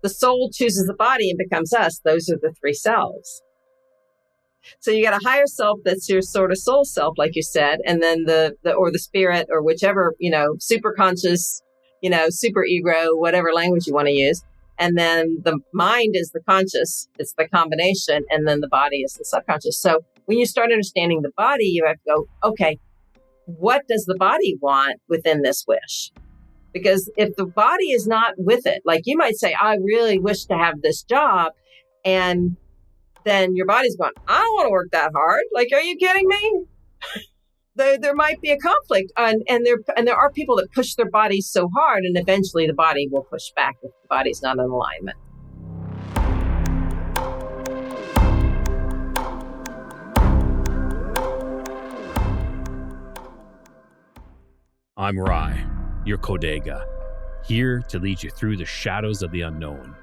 the soul chooses the body and becomes us. Those are the three selves. So you got a higher self that's your sort of soul self, like you said, and then the spirit or whichever, super conscious, super ego, whatever language you want to use. And then the mind is the conscious, it's the combination, and then the body is the subconscious. So when you start understanding the body, you have to go, okay, what does the body want within this wish? Because if the body is not with it, like you might say, I really wish to have this job, and then your body's going, I don't want to work that hard. Like, are you kidding me? There might be a conflict, and there are people that push their bodies so hard, and eventually the body will push back if the body's not in alignment. I'm Rye, your Kodega, here to lead you through the shadows of the unknown.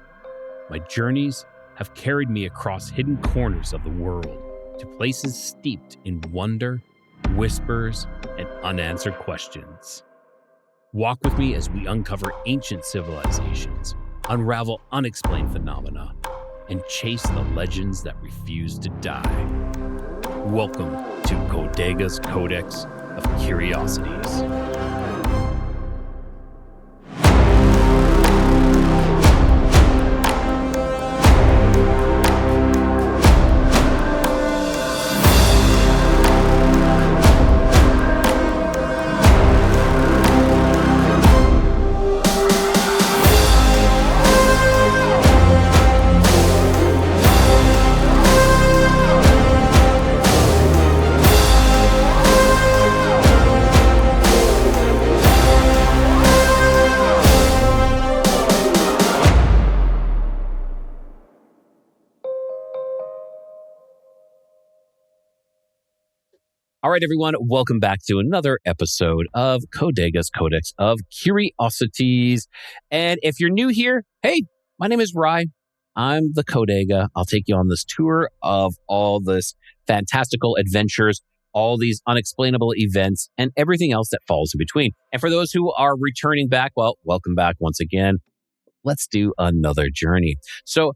My journeys have carried me across hidden corners of the world to places steeped in wonder, whispers, and unanswered questions. Walk with me as we uncover ancient civilizations, unravel unexplained phenomena, and chase the legends that refuse to die. Welcome to Kodega's Codex of Curiosities. All right, everyone, welcome back to another episode of Kodega's Codex of Curiosities. And if you're new here, hey, my name is Rye. I'm the Kodega. I'll take you on this tour of all this fantastical adventures, all these unexplainable events, and everything else that falls in between. And for those who are returning back, well, welcome back once again. Let's do another journey. So,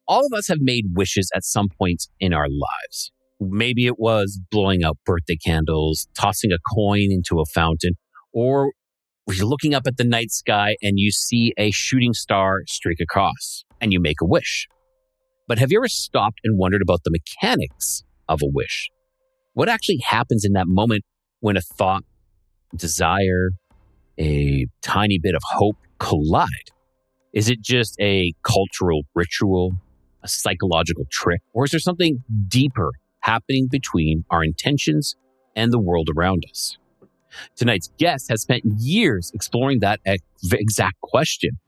all of us have made wishes at some point in our lives. Maybe it was blowing out birthday candles, tossing a coin into a fountain, or you're looking up at the night sky and you see a shooting star streak across and you make a wish. But have you ever stopped and wondered about the mechanics of a wish? What actually happens in that moment when a thought, desire, a tiny bit of hope collide? Is it just a cultural ritual, a psychological trick, or is there something deeper happening between our intentions and the world around us? Tonight's guest has spent years exploring that exact question.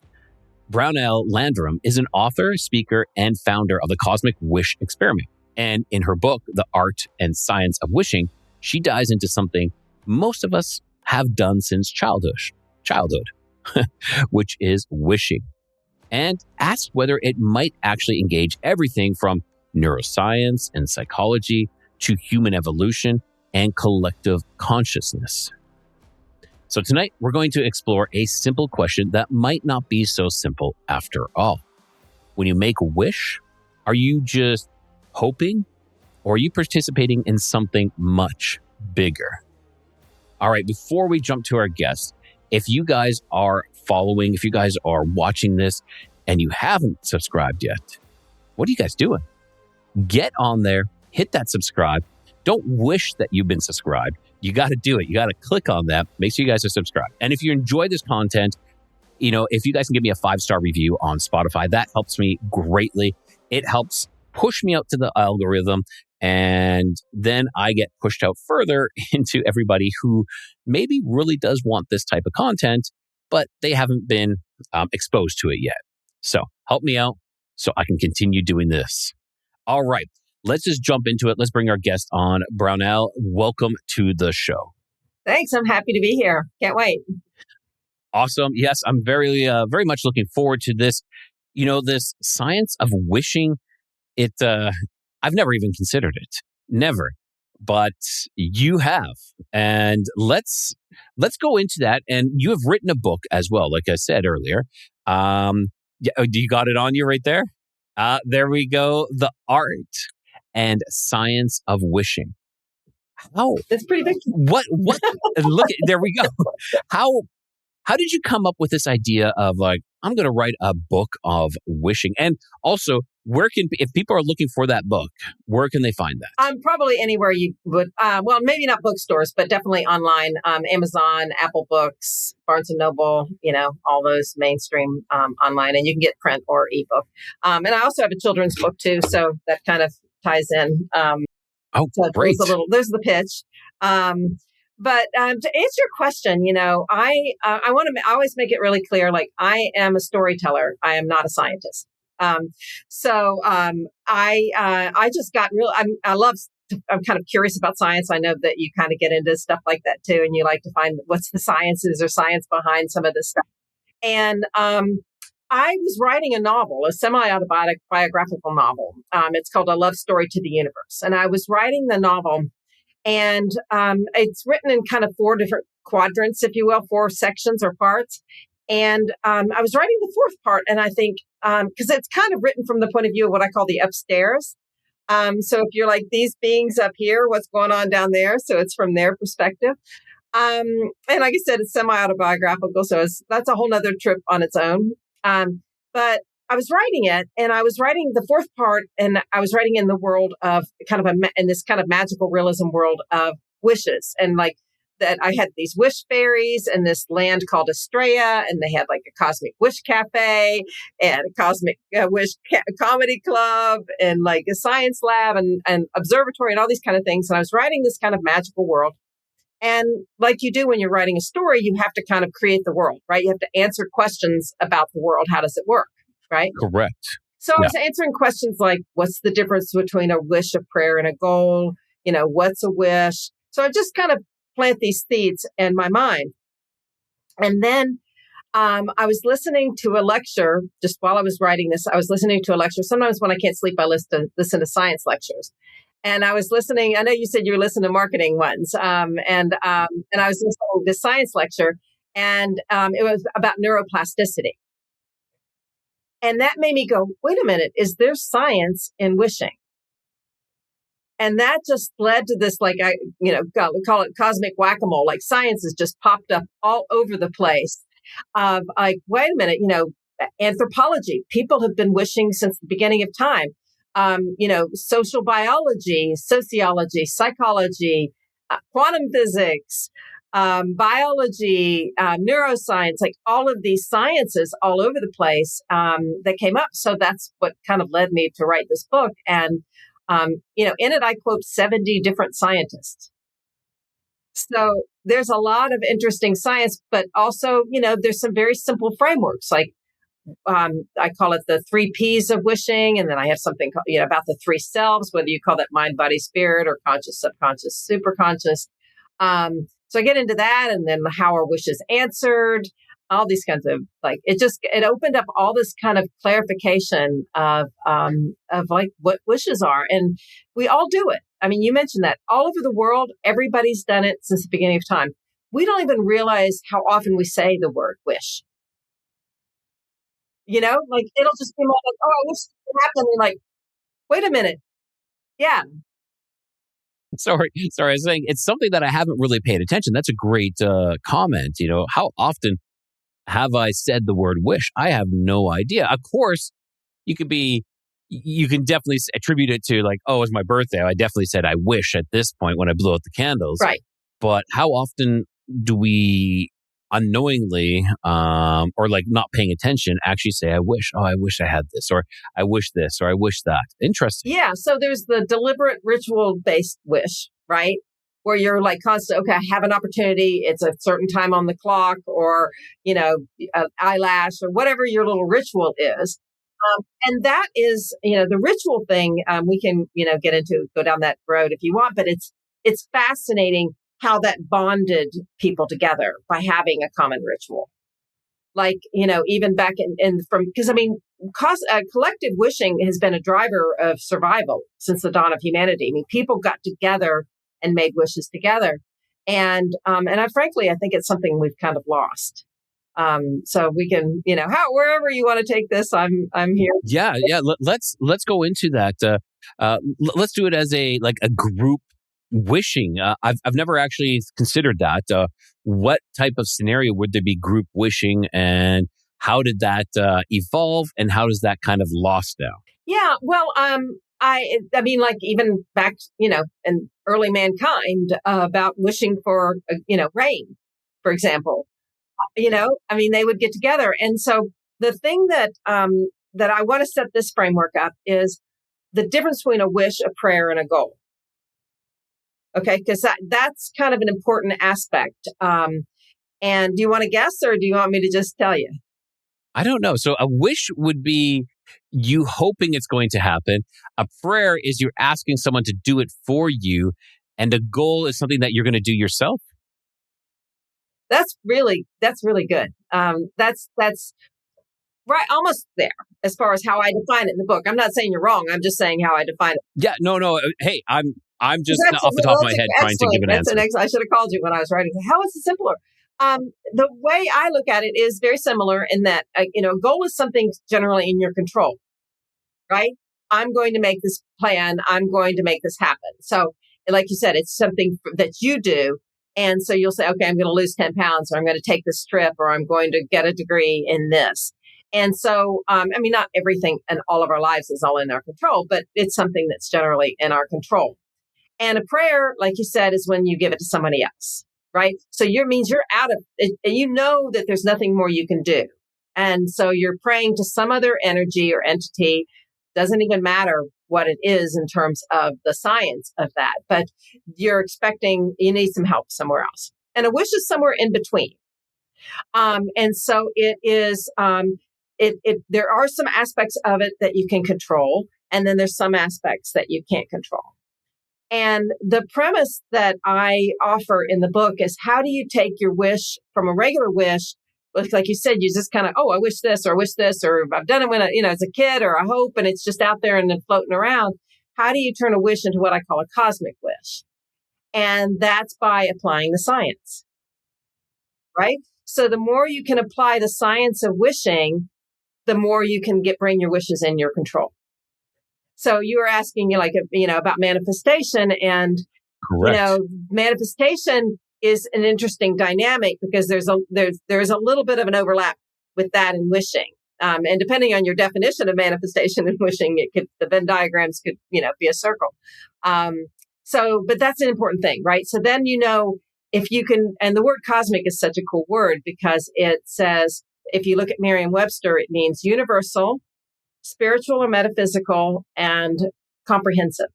Brownell Landrum is an author, speaker, and founder of the Cosmic Wish Experiment. And in her book, The Art and Science of Wishing, she dives into something most of us have done since childhood, which is wishing, and asks whether it might actually engage everything from neuroscience and psychology to human evolution and collective consciousness. So tonight, we're going to explore a simple question that might not be so simple after all. When you make a wish, are you just hoping, or are you participating in something much bigger? All right, before we jump to our guest, if you guys are following, if you guys are watching this and you haven't subscribed yet, what are you guys doing? Get on there, hit that subscribe. Don't wish that you've been subscribed. You got to do it. You got to click on that. Make sure you guys are subscribed. And if you enjoy this content, if you guys can give me a 5-star review on Spotify, that helps me greatly. It helps push me out to the algorithm, and then I get pushed out further into everybody who maybe really does want this type of content, but they haven't been exposed to it yet. So help me out so I can continue doing this. All right, let's just jump into it. Let's bring our guest on. Brownell, welcome to the show. Thanks. I'm happy to be here. Can't wait. Awesome. Yes, I'm very much looking forward to this. This science of wishing, I've never even considered it. Never. But you have. And let's go into that. And you have written a book as well, like I said earlier. Yeah, oh, you got it on you right there? There we go. The art and science of wishing. How? That's pretty big. What? Look, there we go. How How did you come up with this idea of like, I'm going to write a book of wishing? And also, if people are looking for that book, where can they find that? Probably anywhere you would. Well, maybe not bookstores, but definitely online. Amazon, Apple Books, Barnes and Noble. All those mainstream online, and you can get print or ebook. And I also have a children's book too, so that kind of ties in. So great! There's the pitch. But to answer your question, I always make it really clear. Like, I am a storyteller. I am not a scientist. I just got I'm kind of curious about science. I know that you kind of get into stuff like that too, and you like to find what's the sciences or science behind some of this stuff. And I was writing a novel, a semi-autobiographical novel. It's called A Love Story to the Universe, and I was writing the novel. And it's written in kind of 4 different quadrants, if you will, 4 sections or parts. And I was writing the 4th part, and I think, because it's kind of written from the point of view of what I call the upstairs. So if you're like, these beings up here, what's going on down there? So it's from their perspective. And like I said, it's semi-autobiographical, so that's a whole nother trip on its own. But I was writing it, and I was writing the 4th part, and I was writing in the world of in this kind of magical realism world of wishes. And like that, I had these wish fairies and this land called Estrella, and they had like a cosmic wish cafe and a cosmic wish comedy club and like a science lab and observatory and all these kind of things. And I was writing this kind of magical world. And like you do when you're writing a story, you have to kind of create the world, right? You have to answer questions about the world. How does it work? Right? Correct. So I was answering questions like, what's the difference between a wish, a prayer, and a goal? What's a wish? So I just kind of plant these seeds in my mind. And then I was listening to a lecture just while I was writing this. I was listening to a lecture. Sometimes when I can't sleep, I listen to science lectures. And I was listening. I know you said you were listening to marketing ones. And I was listening to this science lecture, and it was about neuroplasticity. And that made me go, wait a minute, is there science in wishing? And that just led to this, like, we call it cosmic whack-a-mole. Like, science has just popped up all over the place. Like, wait a minute, anthropology, people have been wishing since the beginning of time. Social biology, sociology, psychology, quantum physics, biology, neuroscience, like all of these sciences all over the place that came up. So that's what kind of led me to write this book. And, in it, I quote 70 different scientists. So there's a lot of interesting science, but also, there's some very simple frameworks. Like, I call it the 3 Ps of wishing. And then I have something about the 3 selves, whether you call that mind, body, spirit, or conscious, subconscious, superconscious. So I get into that, and then how are wishes answered, all these kinds of, like, it opened up all this kind of clarification of like what wishes are. And we all do it. I mean, you mentioned that all over the world, everybody's done it since the beginning of time. We don't even realize how often we say the word wish. Like, it'll just be like, oh, I wish this would happen. And like, wait a minute. Yeah. Sorry. I was saying it's something that I haven't really paid attention. That's a great comment. How often have I said the word wish? I have no idea. Of course, you can definitely attribute it to like, oh, it's my birthday. I definitely said I wish at this point when I blew out the candles. Right. But how often do we unknowingly or like not paying attention actually say, I wish I had this, or I wish this, or I wish that? Interesting. Yeah. So there's the deliberate ritual-based wish, right? Where you're like constant, okay, I have an opportunity. It's a certain time on the clock, or, an eyelash, or whatever your little ritual is. And that is, the ritual thing, we can, go down that road if you want, but it's fascinating how that bonded people together by having a common ritual. Like, even back because collective wishing has been a driver of survival since the dawn of humanity. I mean, people got together and made wishes together. And I frankly, I think it's something we've kind of lost. So we can, wherever you want to take this, I'm here. Yeah. Let's go into that. Let's do it as a group wishing. I've never actually considered that. What type of scenario would there be group wishing, and how did that evolve, and how does that kind of lost now? Yeah. Well, I mean, like even back, in early mankind, about wishing for, rain, for example. They would get together. And so the thing that I want to set this framework up is the difference between a wish, a prayer, and a goal. Okay, because that's kind of an important aspect. And do you want to guess, or do you want me to just tell you? I don't know. So a wish would be you hoping it's going to happen. A prayer is you're asking someone to do it for you. And a goal is something that you're going to do yourself. That's really good. That's right, almost there as far as how I define it in the book. I'm not saying you're wrong. I'm just saying how I define it. Yeah, no. Hey, I'm just off the top of my head trying to give an answer. I should have called you when I was writing. How is it simpler? The way I look at it is very similar in that, a goal is something generally in your control, right? I'm going to make this plan. I'm going to make this happen. So like you said, it's something that you do. And so you'll say, okay, I'm going to lose 10 pounds, or I'm going to take this trip, or I'm going to get a degree in this. And so, not everything in all of our lives is all in our control, but it's something that's generally in our control. And a prayer, like you said, is when you give it to somebody else, right? So means you're out of it, and you know that there's nothing more you can do. And so you're praying to some other energy or entity. Doesn't even matter what it is in terms of the science of that, but you're expecting you need some help somewhere else. And a wish is somewhere in between. And so it is, there are some aspects of it that you can control, and then there's some aspects that you can't control. And the premise that I offer in the book is, how do you take your wish from a regular wish? Like you said, you just kind of, I wish this, or I've done it when as a kid, or I hope, and it's just out there and then floating around. How do you turn a wish into what I call a cosmic wish? And that's by applying the science, right? So the more you can apply the science of wishing, the more you can bring your wishes in your control. So you were asking about manifestation, and correct. Manifestation is an interesting dynamic because there's a little bit of an overlap with that and wishing. And depending on your definition of manifestation and wishing, the Venn diagrams could, be a circle. But that's an important thing, right? So then, if you can, and the word cosmic is such a cool word because it says, if you look at Merriam-Webster, it means universal, spiritual or metaphysical, and comprehensive.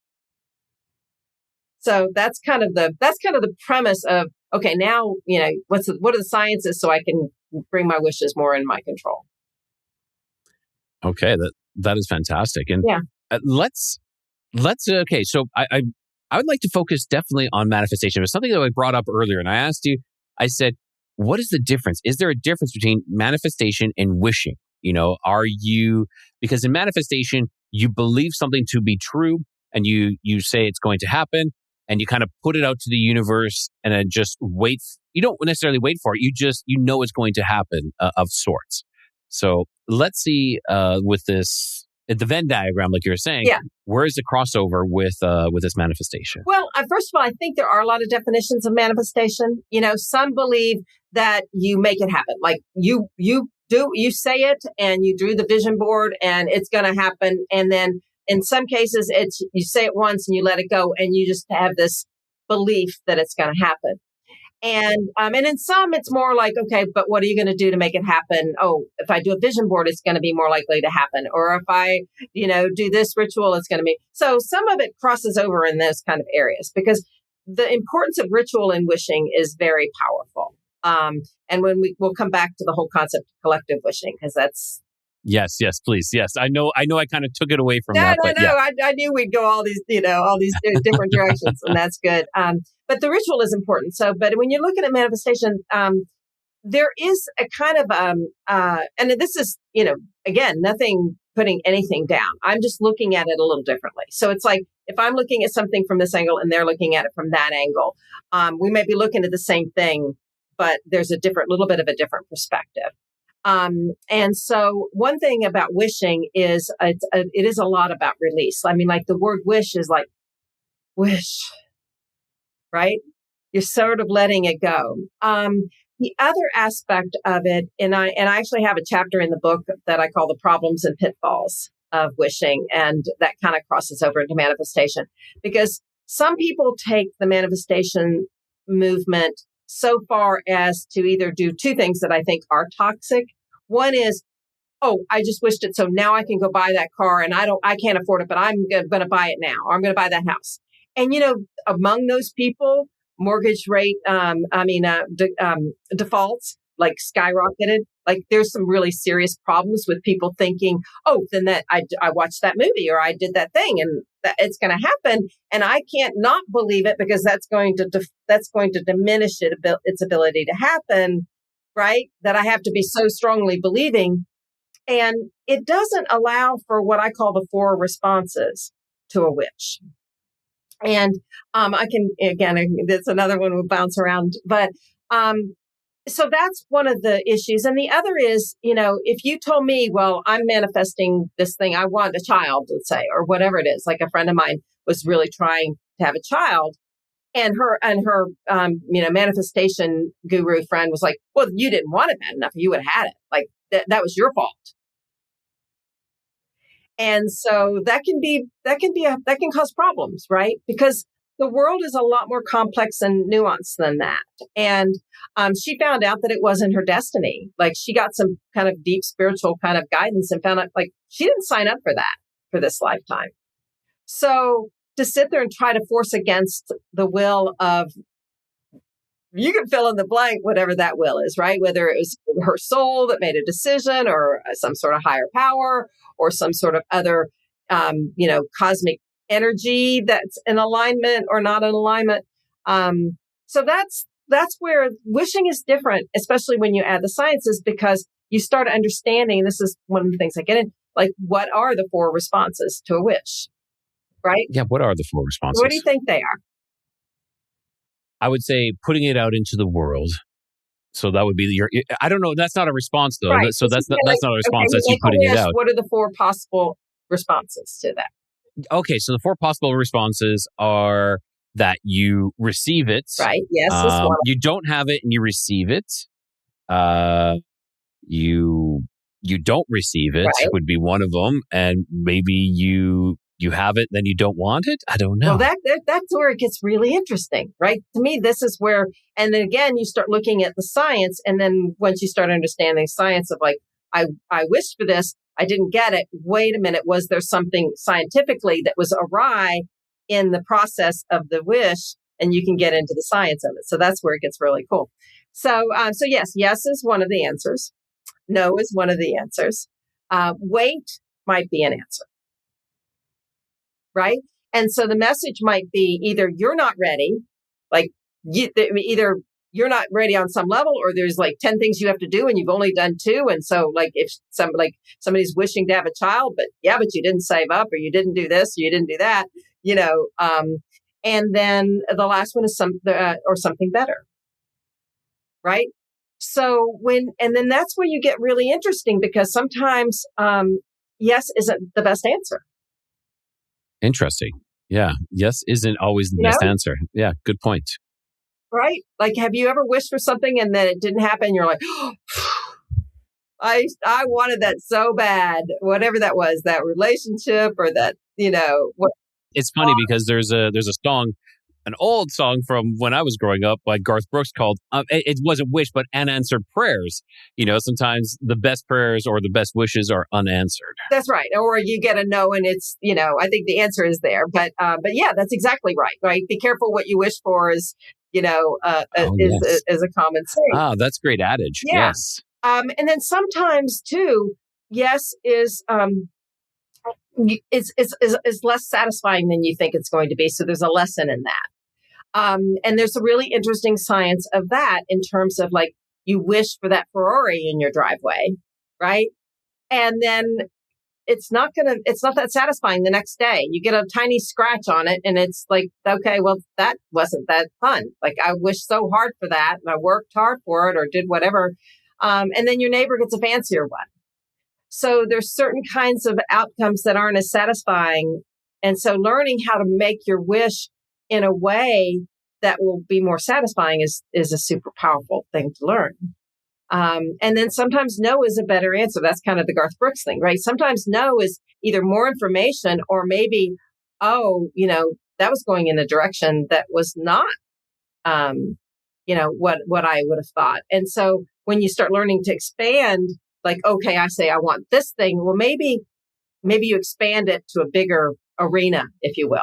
So that's kind of the premise of, okay, now, what are the sciences so I can bring my wishes more in my control? Okay, that is fantastic. And yeah, let's okay. So I would like to focus definitely on manifestation. It was something that I brought up earlier, and I asked you. I said, what is the difference? Is there a difference between manifestation and wishing? Because in manifestation, you believe something to be true, and you say it's going to happen, and you kind of put it out to the universe, and then just wait. You don't necessarily wait for it. You know it's going to happen of sorts. So let's see with this, the Venn diagram, like you were saying, where is the crossover with this manifestation? Well, first of all, I think there are a lot of definitions of manifestation. Some believe that you make it happen. Like you say it and you drew the vision board and it's going to happen. And then in some cases, it's you say it once and you let it go and you just have this belief that it's going to happen. And in some, it's more like, okay, but what are you going to do to make it happen? Oh, if I do a vision board, it's going to be more likely to happen. Or if I, do this ritual, it's going to be. So some of it crosses over in those kind of areas because the importance of ritual and wishing is very powerful. And when we'll come back to the whole concept of collective wishing, because that's. Yes, please. Yes. I know I kind of took it away from that. But no. Yeah. I knew we'd go all these different directions, and that's good. But the ritual is important. So, but when you're looking at manifestation, there is a kind of, and this is, again, nothing putting anything down. I'm just looking at it a little differently. So it's like, if I'm looking at something from this angle and they're looking at it from that angle, we may be looking at the same thing but there's a little bit of a different perspective. And so one thing about wishing is it is a lot about release. I mean, like the word wish is like wish, right? You're sort of letting it go. The other aspect of it, and I actually have a chapter in the book that I call the problems and pitfalls of wishing, and that kind of crosses over into manifestation, because some people take the manifestation movement so far as to either do two things that I think are toxic. One is, oh, I just wished it, so now I can go buy that car, and I can't afford it, but I'm going to buy it now, or I'm going to buy that house. And among those people, mortgage rate, defaults like skyrocketed. Like there's some really serious problems with people thinking, oh, then that I watched that movie or I did that thing and that it's going to happen, and I can't not believe it because that's going to diminish its ability to happen, right? That I have to be so strongly believing, and it doesn't allow for what I call the 4 responses to a wish. And I can, again, that's another one we'll bounce around. But so that's one of the issues. And the other is, if you told me, well, I'm manifesting this thing, I want a child, let's say, or whatever it is, like a friend of mine was really trying to have a child. And her manifestation guru friend was like, well, you didn't want it bad enough. You would have had it. Like that was your fault. And so that can cause problems, right? Because the world is a lot more complex and nuanced than that. And she found out that it wasn't her destiny. Like she got some kind of deep spiritual kind of guidance and found out like she didn't sign up for that for this lifetime. So to sit there and try to force against the will of, you can fill in the blank, whatever that will is, right? Whether it was her soul that made a decision or some sort of higher power or some sort of other, cosmic energy that's in alignment or not in alignment. So that's where wishing is different, especially when you add the sciences, because you start understanding, this is one of the things I get in, like, what are the 4 responses to a wish, right? Yeah, what are the 4 responses? What do you think they are? I would say putting it out into the world. So that would be I don't know. That's not a response though. Right. So that's not a response. That's you putting it out. What are the 4 possible responses to that? Okay. So the 4 possible responses are that you receive it. Right. Yes. You don't have it and you receive it. You don't receive it right. would be one of them. And maybe you have it, then you don't want it. I don't know. Well, that's where it gets really interesting, right? To me, this is where, and then again, you start looking at the science. And then once you start understanding science of like, I wished for this, I didn't get it. Wait a minute. Was there something scientifically that was awry in the process of the wish? And you can get into the science of it. So that's where it gets really cool. So yes is one of the answers. No is one of the answers. Wait might be an answer. Right. And so the message might be either you're not ready, like either you're not ready on some level, or there's like 10 things you have to do and you've only done 2. And so like if somebody's wishing to have a child, but you didn't save up or you didn't do this, or you didn't do that, and then the last one is something better. Right. So then that's where you get really interesting, because sometimes yes isn't the best answer. Interesting. Yeah. Yes isn't always the best answer. Yeah. Good point. Right. Like, have you ever wished for something and then it didn't happen? You're like, oh, I wanted that so bad. Whatever that was, that relationship or that, what. It's funny because there's a song, an old song from when I was growing up by Garth Brooks called, it wasn't wish, but unanswered prayers. Sometimes the best prayers or the best wishes are unanswered. That's right. Or you get a no and it's, I think the answer is there. But yeah, that's exactly right. Right. Be careful what you wish for is, is a common saying. Ah, that's great adage. Yeah. Yes. And then sometimes too, yes is less satisfying than you think it's going to be. So there's a lesson in that. And there's a really interesting science of that in terms of like, you wish for that Ferrari in your driveway, right? And then it's not that satisfying the next day. You get a tiny scratch on it and it's like, okay, well, that wasn't that fun. Like I wished so hard for that and I worked hard for it or did whatever. And then your neighbor gets a fancier one. So there's certain kinds of outcomes that aren't as satisfying. And so learning how to make your wish in a way that will be more satisfying is a super powerful thing to learn. And then sometimes no is a better answer. That's kind of the Garth Brooks thing, right? Sometimes no is either more information or maybe, that was going in a direction that was not, what I would have thought. And so when you start learning to expand, like, okay, I say I want this thing. Well, maybe you expand it to a bigger arena, if you will.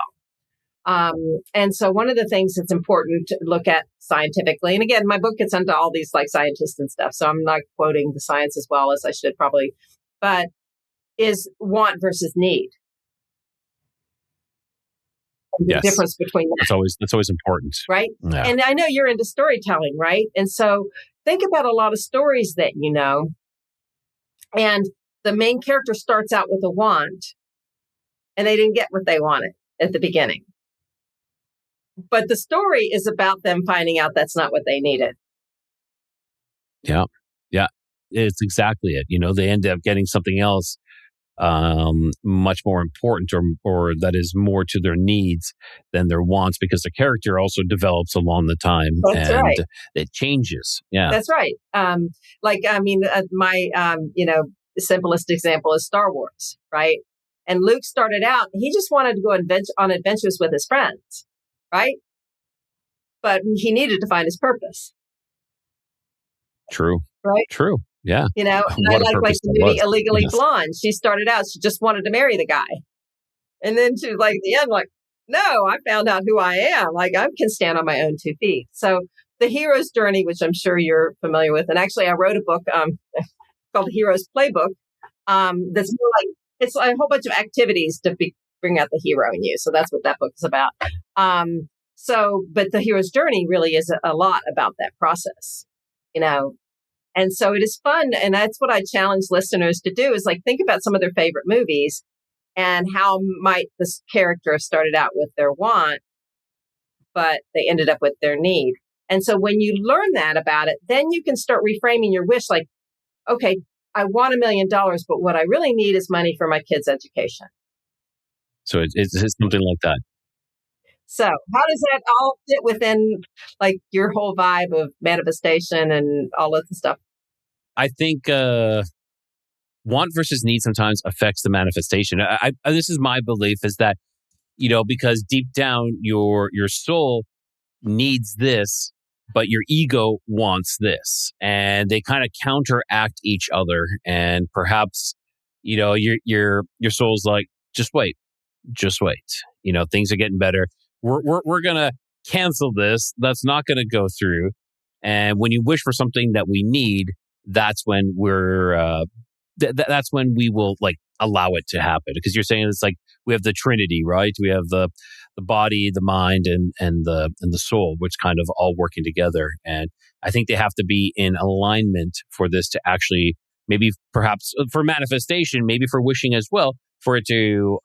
And so one of the things that's important to look at scientifically, and again, my book gets into all these like scientists and stuff, so I'm not quoting the science as well as I should probably, but is want versus need. The difference between that. That's always important. Right. Yeah. And I know you're into storytelling, right? And so think about a lot of stories that you know, and the main character starts out with a want and they didn't get what they wanted at the beginning. But the story is about them finding out that's not what they needed. Yeah. Yeah. It's exactly it. They end up getting something else much more important or that is more to their needs than their wants because the character also develops along the time. That's right. It changes. Yeah. That's right. My simplest example is Star Wars, right? And Luke started out, he just wanted to go on adventures with his friends. Right? But he needed to find his purpose. True. Right? True. Yeah. I like the movie Illegally Blonde. She started out, she just wanted to marry the guy. And then she was like, at the end, like, no, I found out who I am. Like, I can stand on my own 2 feet. So the hero's journey, which I'm sure you're familiar with. And actually, I wrote a book called The Hero's Playbook. That's more like, it's a whole bunch of activities to bring out the hero in you. So that's what that book is about. But the hero's journey really is a lot about that process, and so it is fun. And that's what I challenge listeners to do is like, think about some of their favorite movies and how might this character have started out with their want, but they ended up with their need. And so when you learn that about it, then you can start reframing your wish. Like, okay, I want $1 million, but what I really need is money for my kids' education. So it's something like that. So how does that all fit within like your whole vibe of manifestation and all of the stuff? I think want versus need sometimes affects the manifestation. This is my belief is that, because deep down your soul needs this, but your ego wants this, and they kind of counteract each other. And perhaps, your soul's like, just wait. Things are getting better. We're gonna cancel this. That's not gonna go through. And when you wish for something that we need, that's when that's when we will like allow it to happen. Because you're saying it's like we have the Trinity, right? We have the body, the mind, and the soul, which kind of all working together. And I think they have to be in alignment for this to actually, maybe perhaps for manifestation, maybe for wishing as well, for it to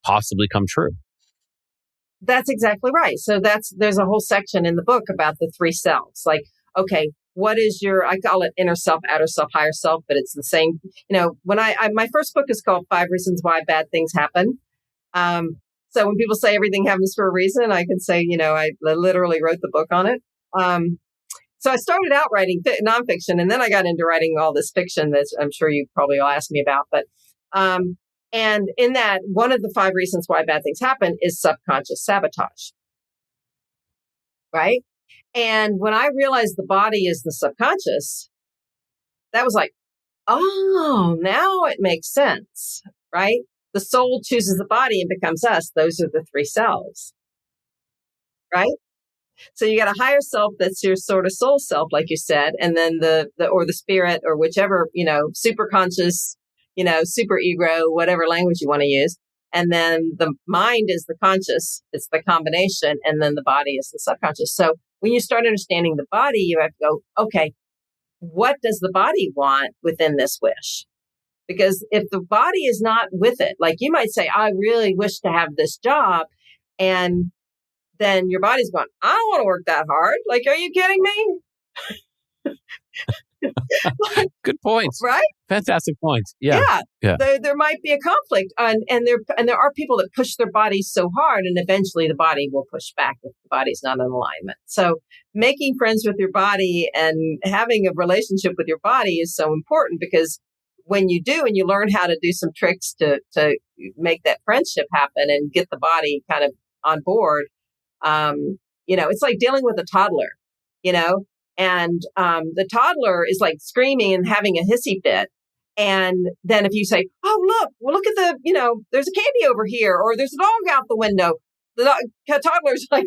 possibly come true. That's exactly right. So there's a whole section in the book about the 3 selves. Like, okay, what is I call it inner self, outer self, higher self, but it's the same. When my first book is called 5 Reasons Why Bad Things Happen. So when people say everything happens for a reason, I can say, I literally wrote the book on it. So I started out writing nonfiction, and then I got into writing all this fiction that I'm sure you probably all asked me about. But and in that, one of the 5 reasons why bad things happen is subconscious sabotage. Right? And when I realized the body is the subconscious, that was like, oh, now it makes sense. Right? The soul chooses the body and becomes us. Those are the 3 selves. Right? So you got a higher self that's your sort of soul self, like you said, and then the spirit or whichever, super conscious, super ego, whatever language you want to use. And then the mind is the conscious, it's the combination, and then the body is the subconscious. So when you start understanding the body, you have to go, okay, what does the body want within this wish? Because if the body is not with it, like you might say, I really wish to have this job. And then your body's going, I don't want to work that hard. Like, are you kidding me? Good points. Right? Fantastic points. Yeah. Yeah. There might be a conflict. And there are people that push their bodies so hard, and eventually the body will push back if the body's not in alignment. So making friends with your body and having a relationship with your body is so important, because when you do, and you learn how to do some tricks to make that friendship happen and get the body kind of on board, it's like dealing with a toddler, and the toddler is like screaming and having a hissy fit. And then if you say, oh, look at there's a candy over here, or there's a dog out the window, the toddler's like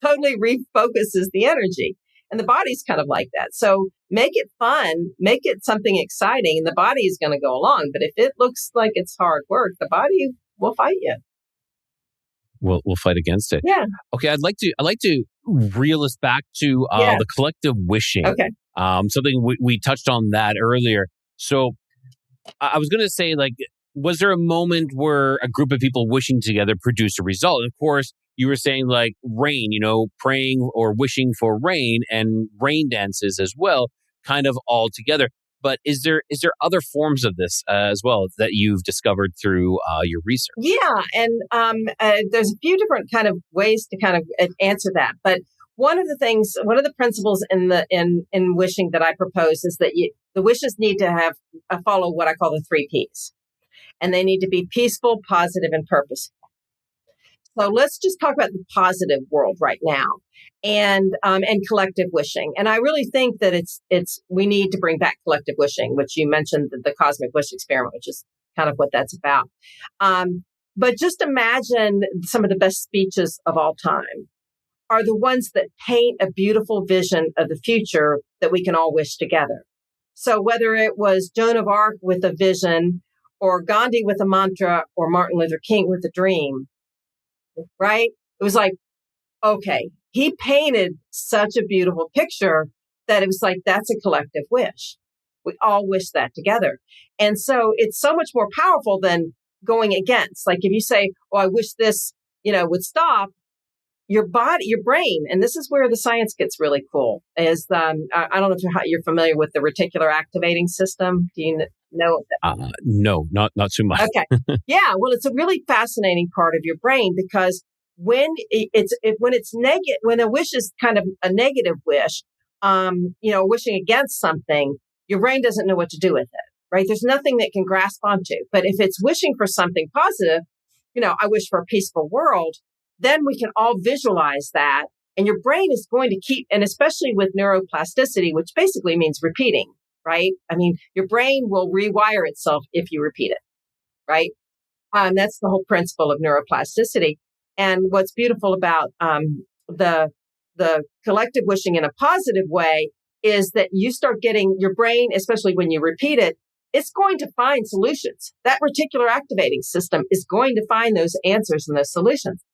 totally refocuses the energy. And the body's kind of like that. So make it fun, make it something exciting, and the body is going to go along. But if it looks like it's hard work, the body will fight you. We'll fight against it. Yeah. Okay. I'd like to reel us back to the collective wishing. Okay. Something we touched on that earlier. So I was going to say, like, was there a moment where a group of people wishing together produced a result? Of course, you were saying like rain, praying or wishing for rain, and rain dances as well, kind of all together. But is there other forms of this as well that you've discovered through your research? Yeah, and there's a few different kind of ways to kind of answer that. But one of the principles in wishing that I propose is that the wishes need to have follow what I call the 3 Ps, and they need to be peaceful, positive, and purposeful. So let's just talk about the positive world right now, and collective wishing. And I really think that we need to bring back collective wishing, which you mentioned, the cosmic wish experiment, which is kind of what that's about. But just imagine some of the best speeches of all time are the ones that paint a beautiful vision of the future that we can all wish together. So whether it was Joan of Arc with a vision, or Gandhi with a mantra, or Martin Luther King with a dream, right? It was like, okay, he painted such a beautiful picture that it was like, that's a collective wish. We all wish that together. And so it's so much more powerful than going against. Like if you say, oh, I wish this, would stop, your body, your brain, and this is where the science gets really cool, is I don't know if you're familiar with the reticular activating system. Do you know that? No, not too much. Okay. Yeah. Well, it's a really fascinating part of your brain, because when a wish is kind of a negative wish, wishing against something, your brain doesn't know what to do with it, right? There's nothing that can grasp onto. But if it's wishing for something positive, I wish for a peaceful world, then we can all visualize that. And your brain is going to keep, and especially with neuroplasticity, which basically means repeating, right? I mean, your brain will rewire itself if you repeat it, right? That's the whole principle of neuroplasticity. And what's beautiful about the collective wishing in a positive way is that you start getting your brain, especially when you repeat it, it's going to find solutions. That reticular activating system is going to find those answers and those solutions.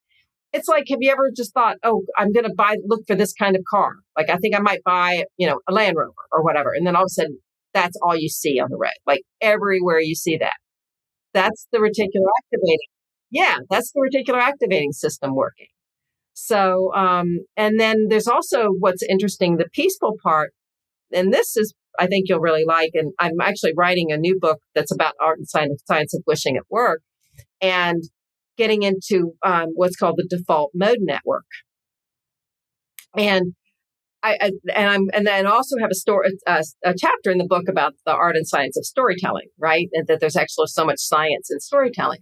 It's like, have you ever just thought, oh, I'm going to look for this kind of car. Like, I think I might buy, a Land Rover or whatever. And then all of a sudden, that's all you see on the road. Like everywhere you see that. That's the reticular activating. Yeah, that's the reticular activating system working. So, and then there's also what's interesting, the peaceful part. And this is, I think you'll really like, and I'm actually writing a new book that's about art and science of wishing at work, and getting into what's called the default mode network. And I also have a chapter in the book about the art and science of storytelling, right? And that there's actually so much science in storytelling.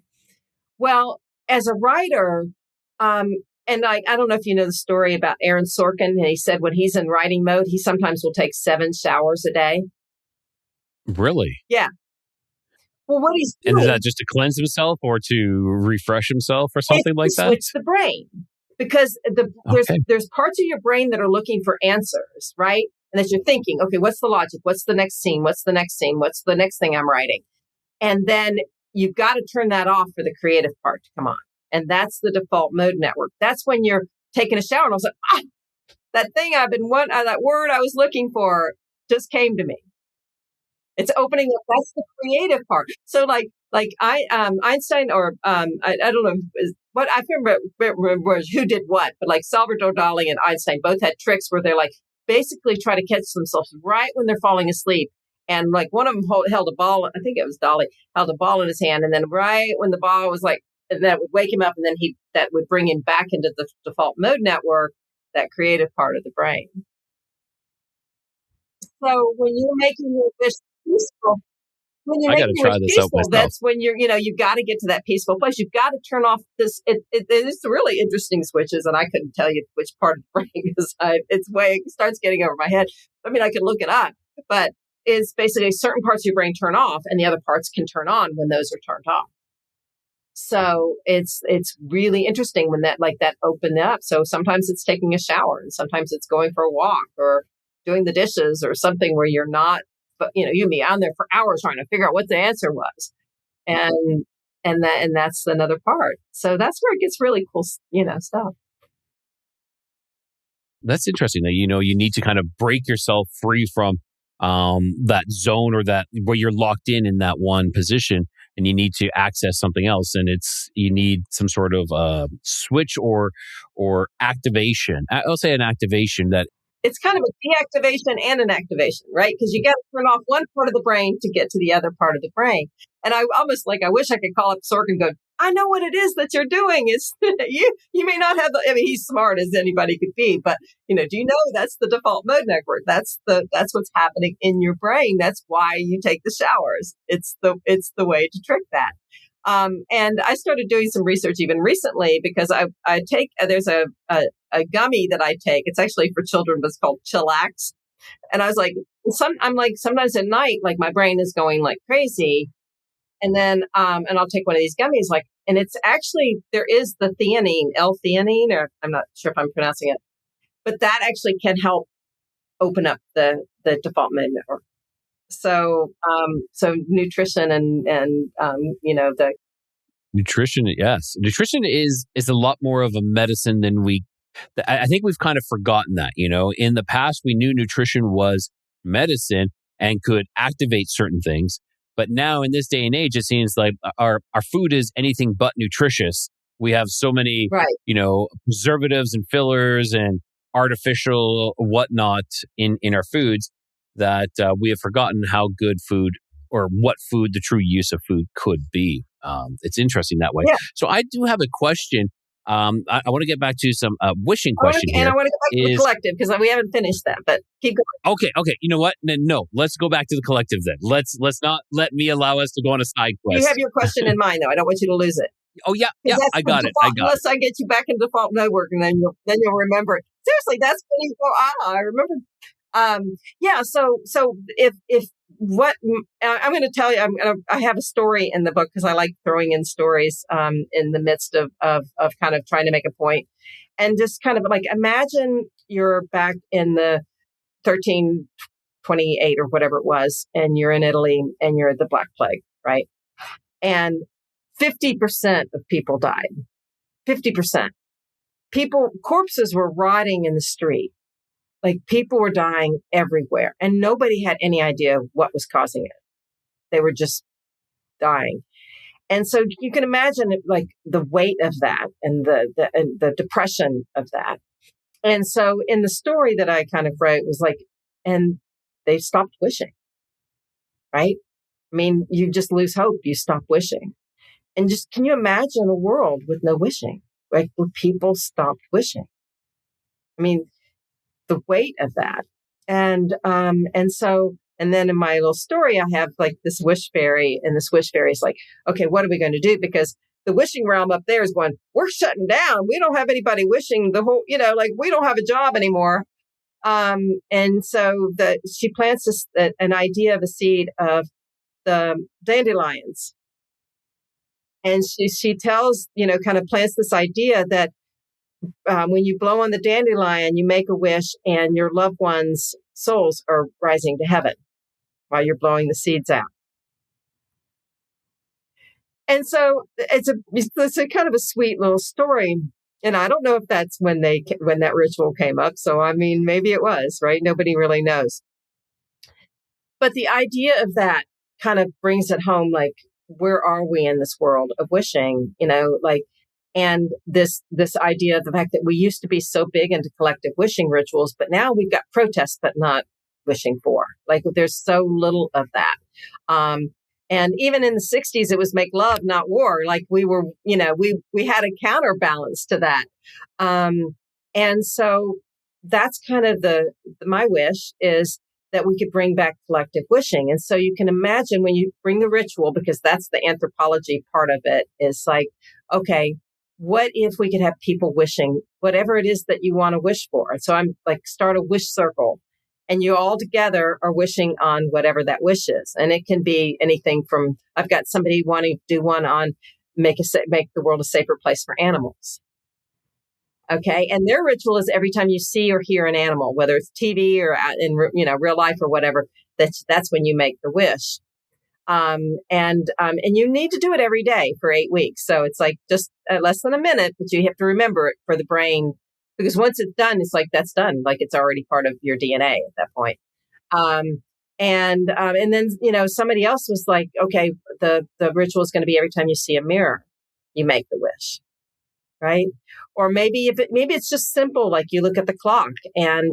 Well, as a writer, and I don't know if you know the story about Aaron Sorkin, and he said when he's in writing mode, he sometimes will take 7 showers a day. Really? Yeah. Well, what he's doing, and is that just to cleanse himself or to refresh himself or something like that? Switch the brain, because there's parts of your brain that are looking for answers, right? And that you're thinking, okay, what's the logic? What's the next scene? What's the next scene? What's the next thing I'm writing? And then you've got to turn that off for the creative part to come on. And that's the default mode network. That's when you're taking a shower and I was like, that thing that word I was looking for just came to me. It's opening up. That's the creative part. So Einstein or I don't know what I can't remember who did what, but like Salvador Dali and Einstein both had tricks where they're like basically try to catch themselves right when they're falling asleep. And like one of them held a ball. I think it was Dali held a ball in his hand, and then right when the ball was like, and that would wake him up, and then that would bring him back into the default mode network, that creative part of the brain. So when you're making your wish peaceful, when you're I got making to your try wish this out peaceful, myself. that's when you've got to get to that peaceful place. You've got to turn off this. It's really interesting switches, and I couldn't tell you which part of the brain because it starts getting over my head. I mean, I could look it up, but it's basically certain parts of your brain turn off, and the other parts can turn on when those are turned off. So it's really interesting when that opened up. So sometimes it's taking a shower, and sometimes it's going for a walk or doing the dishes or something where you're not, but you and me, I'm there for hours trying to figure out what the answer was, and that's another part. So that's where it gets really cool, stuff. That's interesting that, you need to kind of break yourself free from that zone or that where you're locked in that one position, and you need to access something else. And you need some sort of switch or activation. I'll say an activation that it's kind of a deactivation and an activation, right? Because you got to turn off one part of the brain to get to the other part of the brain. And I wish I could call up Sork and go, I know what it is that you're doing. It's you may not have he's smart as anybody could be, but do you know that's the default mode network? That's what's happening in your brain. That's why you take the showers. It's the way to trick that. And I started doing some research even recently because I take, there's a gummy that I take. It's actually for children, but it's called Chillax. And I was like, sometimes at night, like my brain is going like crazy. And then, and I'll take one of these gummies, and it's actually, there is the theanine, L-theanine, or I'm not sure if I'm pronouncing it, but that actually can help open up the default mode network. So, nutrition and the nutrition, yes, nutrition is a lot more of a medicine than I think we've kind of forgotten that. In the past, we knew nutrition was medicine and could activate certain things. But now in this day and age, it seems like our food is anything but nutritious. We have so many, preservatives and fillers and artificial whatnot in our foods that we have forgotten how good food or what food, the true use of food could be. It's interesting that way. Yeah. So I do have a question. I want to get back to some wishing question here. And I want to go back to the collective because we haven't finished that, but keep going. Okay. You know what? No, let's go back to the collective then. Let's not allow us to go on a side quest. You have your question in mind, though. I don't want you to lose it. Oh, yeah, I got it. Unless I get you back in default network, and then you'll remember it. Seriously, that's when you go, I remember. So if what I'm going to tell you, I have a story in the book because I like throwing in stories in the midst of kind of trying to make a point, and just kind of like imagine you're back in the 1328 or whatever it was, and you're in Italy and you're at the Black Plague, right? And 50% of people died. 50%. Corpses were rotting in the street. Like people were dying everywhere and nobody had any idea what was causing it. They were just dying. And so you can imagine like the weight of that and the depression of that. And so in the story that I kind of wrote was like, and they stopped wishing, right? I mean, you just lose hope. You stop wishing. And just, can you imagine a world with no wishing, like where people stopped wishing? I mean, the weight of that. And then in my little story, I have like this wish fairy, and this wish fairy is like, okay, what are we going to do? Because the wishing realm up there is going, we're shutting down. We don't have anybody wishing the whole, we don't have a job anymore. And so she plants an idea of a seed of the dandelions. And she tells, kind of plants this idea that when you blow on the dandelion, you make a wish and your loved ones' souls are rising to heaven while you're blowing the seeds out. And so it's a kind of a sweet little story. And I don't know if that's when that ritual came up. So, I mean, maybe it was, right? Nobody really knows. But the idea of that kind of brings it home, like, where are we in this world of wishing, like, and this idea of the fact that we used to be so big into collective wishing rituals, but now we've got protests, but not wishing for. Like, there's so little of that. And even in the 60s, it was make love, not war. Like, we were, we had a counterbalance to that. And so that's kind of my wish is that we could bring back collective wishing. And so you can imagine when you bring the ritual, because that's the anthropology part of it, is like, okay, what if we could have people wishing whatever it is that you want to wish for? And so I'm like, start a wish circle, and you all together are wishing on whatever that wish is. And it can be anything from, I've got somebody wanting to do one on make the world a safer place for animals. Okay. And their ritual is every time you see or hear an animal, whether it's TV or in real life or whatever, that's when you make the wish. And you need to do it every day for 8 weeks. So it's like just less than a minute, but you have to remember it for the brain, because once it's done, it's like, that's done. Like, it's already part of your DNA at that point. And then, somebody else was like, okay, the ritual is going to be every time you see a mirror, you make the wish. Right. Or maybe it's just simple, like you look at the clock and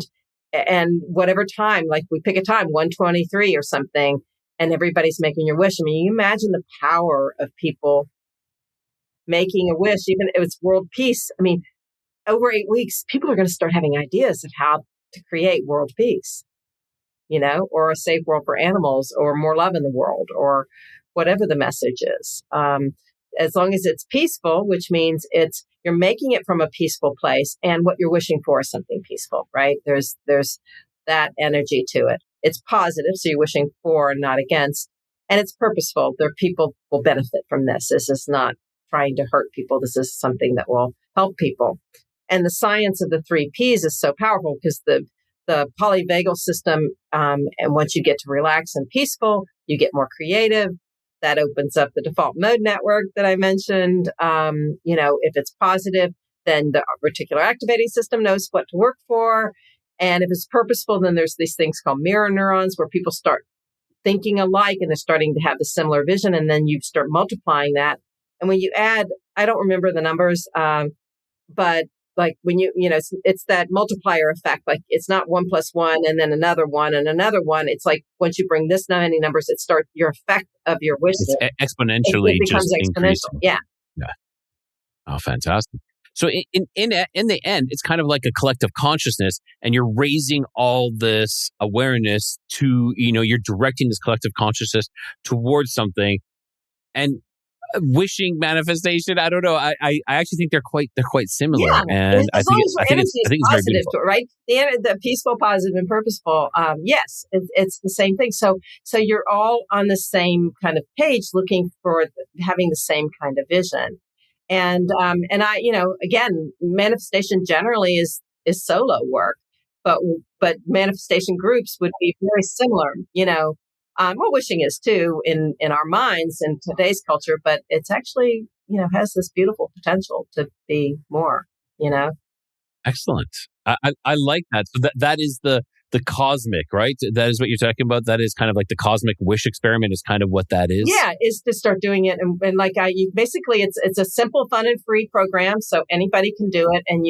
whatever time, like we pick a time, 1:23 or something, and everybody's making your wish. I mean, you imagine the power of people making a wish, even if it's world peace. I mean, over 8 weeks, people are going to start having ideas of how to create world peace, or a safe world for animals, or more love in the world, or whatever the message is. As long as it's peaceful, which means you're making it from a peaceful place, and what you're wishing for is something peaceful, right? There's that energy to it. It's positive, so you're wishing for and not against, and it's purposeful. People will benefit from this. This is not trying to hurt people. This is something that will help people. And the science of the 3 Ps is so powerful, because the polyvagal system, and once you get to relax and peaceful, you get more creative. That opens up the default mode network that I mentioned. If it's positive, then the reticular activating system knows what to work for. And if it's purposeful, then there's these things called mirror neurons, where people start thinking alike and they're starting to have a similar vision. And then you start multiplying that. And when you add, I don't remember the numbers, but like when it's that multiplier effect. Like, it's not 1 + 1 and then another one and another one. It's like, once you bring this many numbers, it starts your effect of your wishes. It's exponentially it becomes just exponential. increasing. Yeah. Oh, fantastic. So in the end, it's kind of like a collective consciousness, and you're raising all this awareness to, you're directing this collective consciousness towards something. And wishing, manifestation, I don't know. I actually think they're quite similar. Yeah. And as long as energy is positive to it, right? The peaceful, positive, and purposeful. Yes, it's the same thing. So you're all on the same kind of page, looking for having the same kind of vision. And I, again, manifestation generally is solo work, but manifestation groups would be very similar, wishing is too in our minds in today's culture, but it's actually, has this beautiful potential to be more, Excellent. I like that. So that is the cosmic, right? That is what you're talking about. That is kind of like the cosmic wish experiment is kind of what that is. Yeah, is to start doing it. And like basically it's a simple, fun and free program. So anybody can do it. And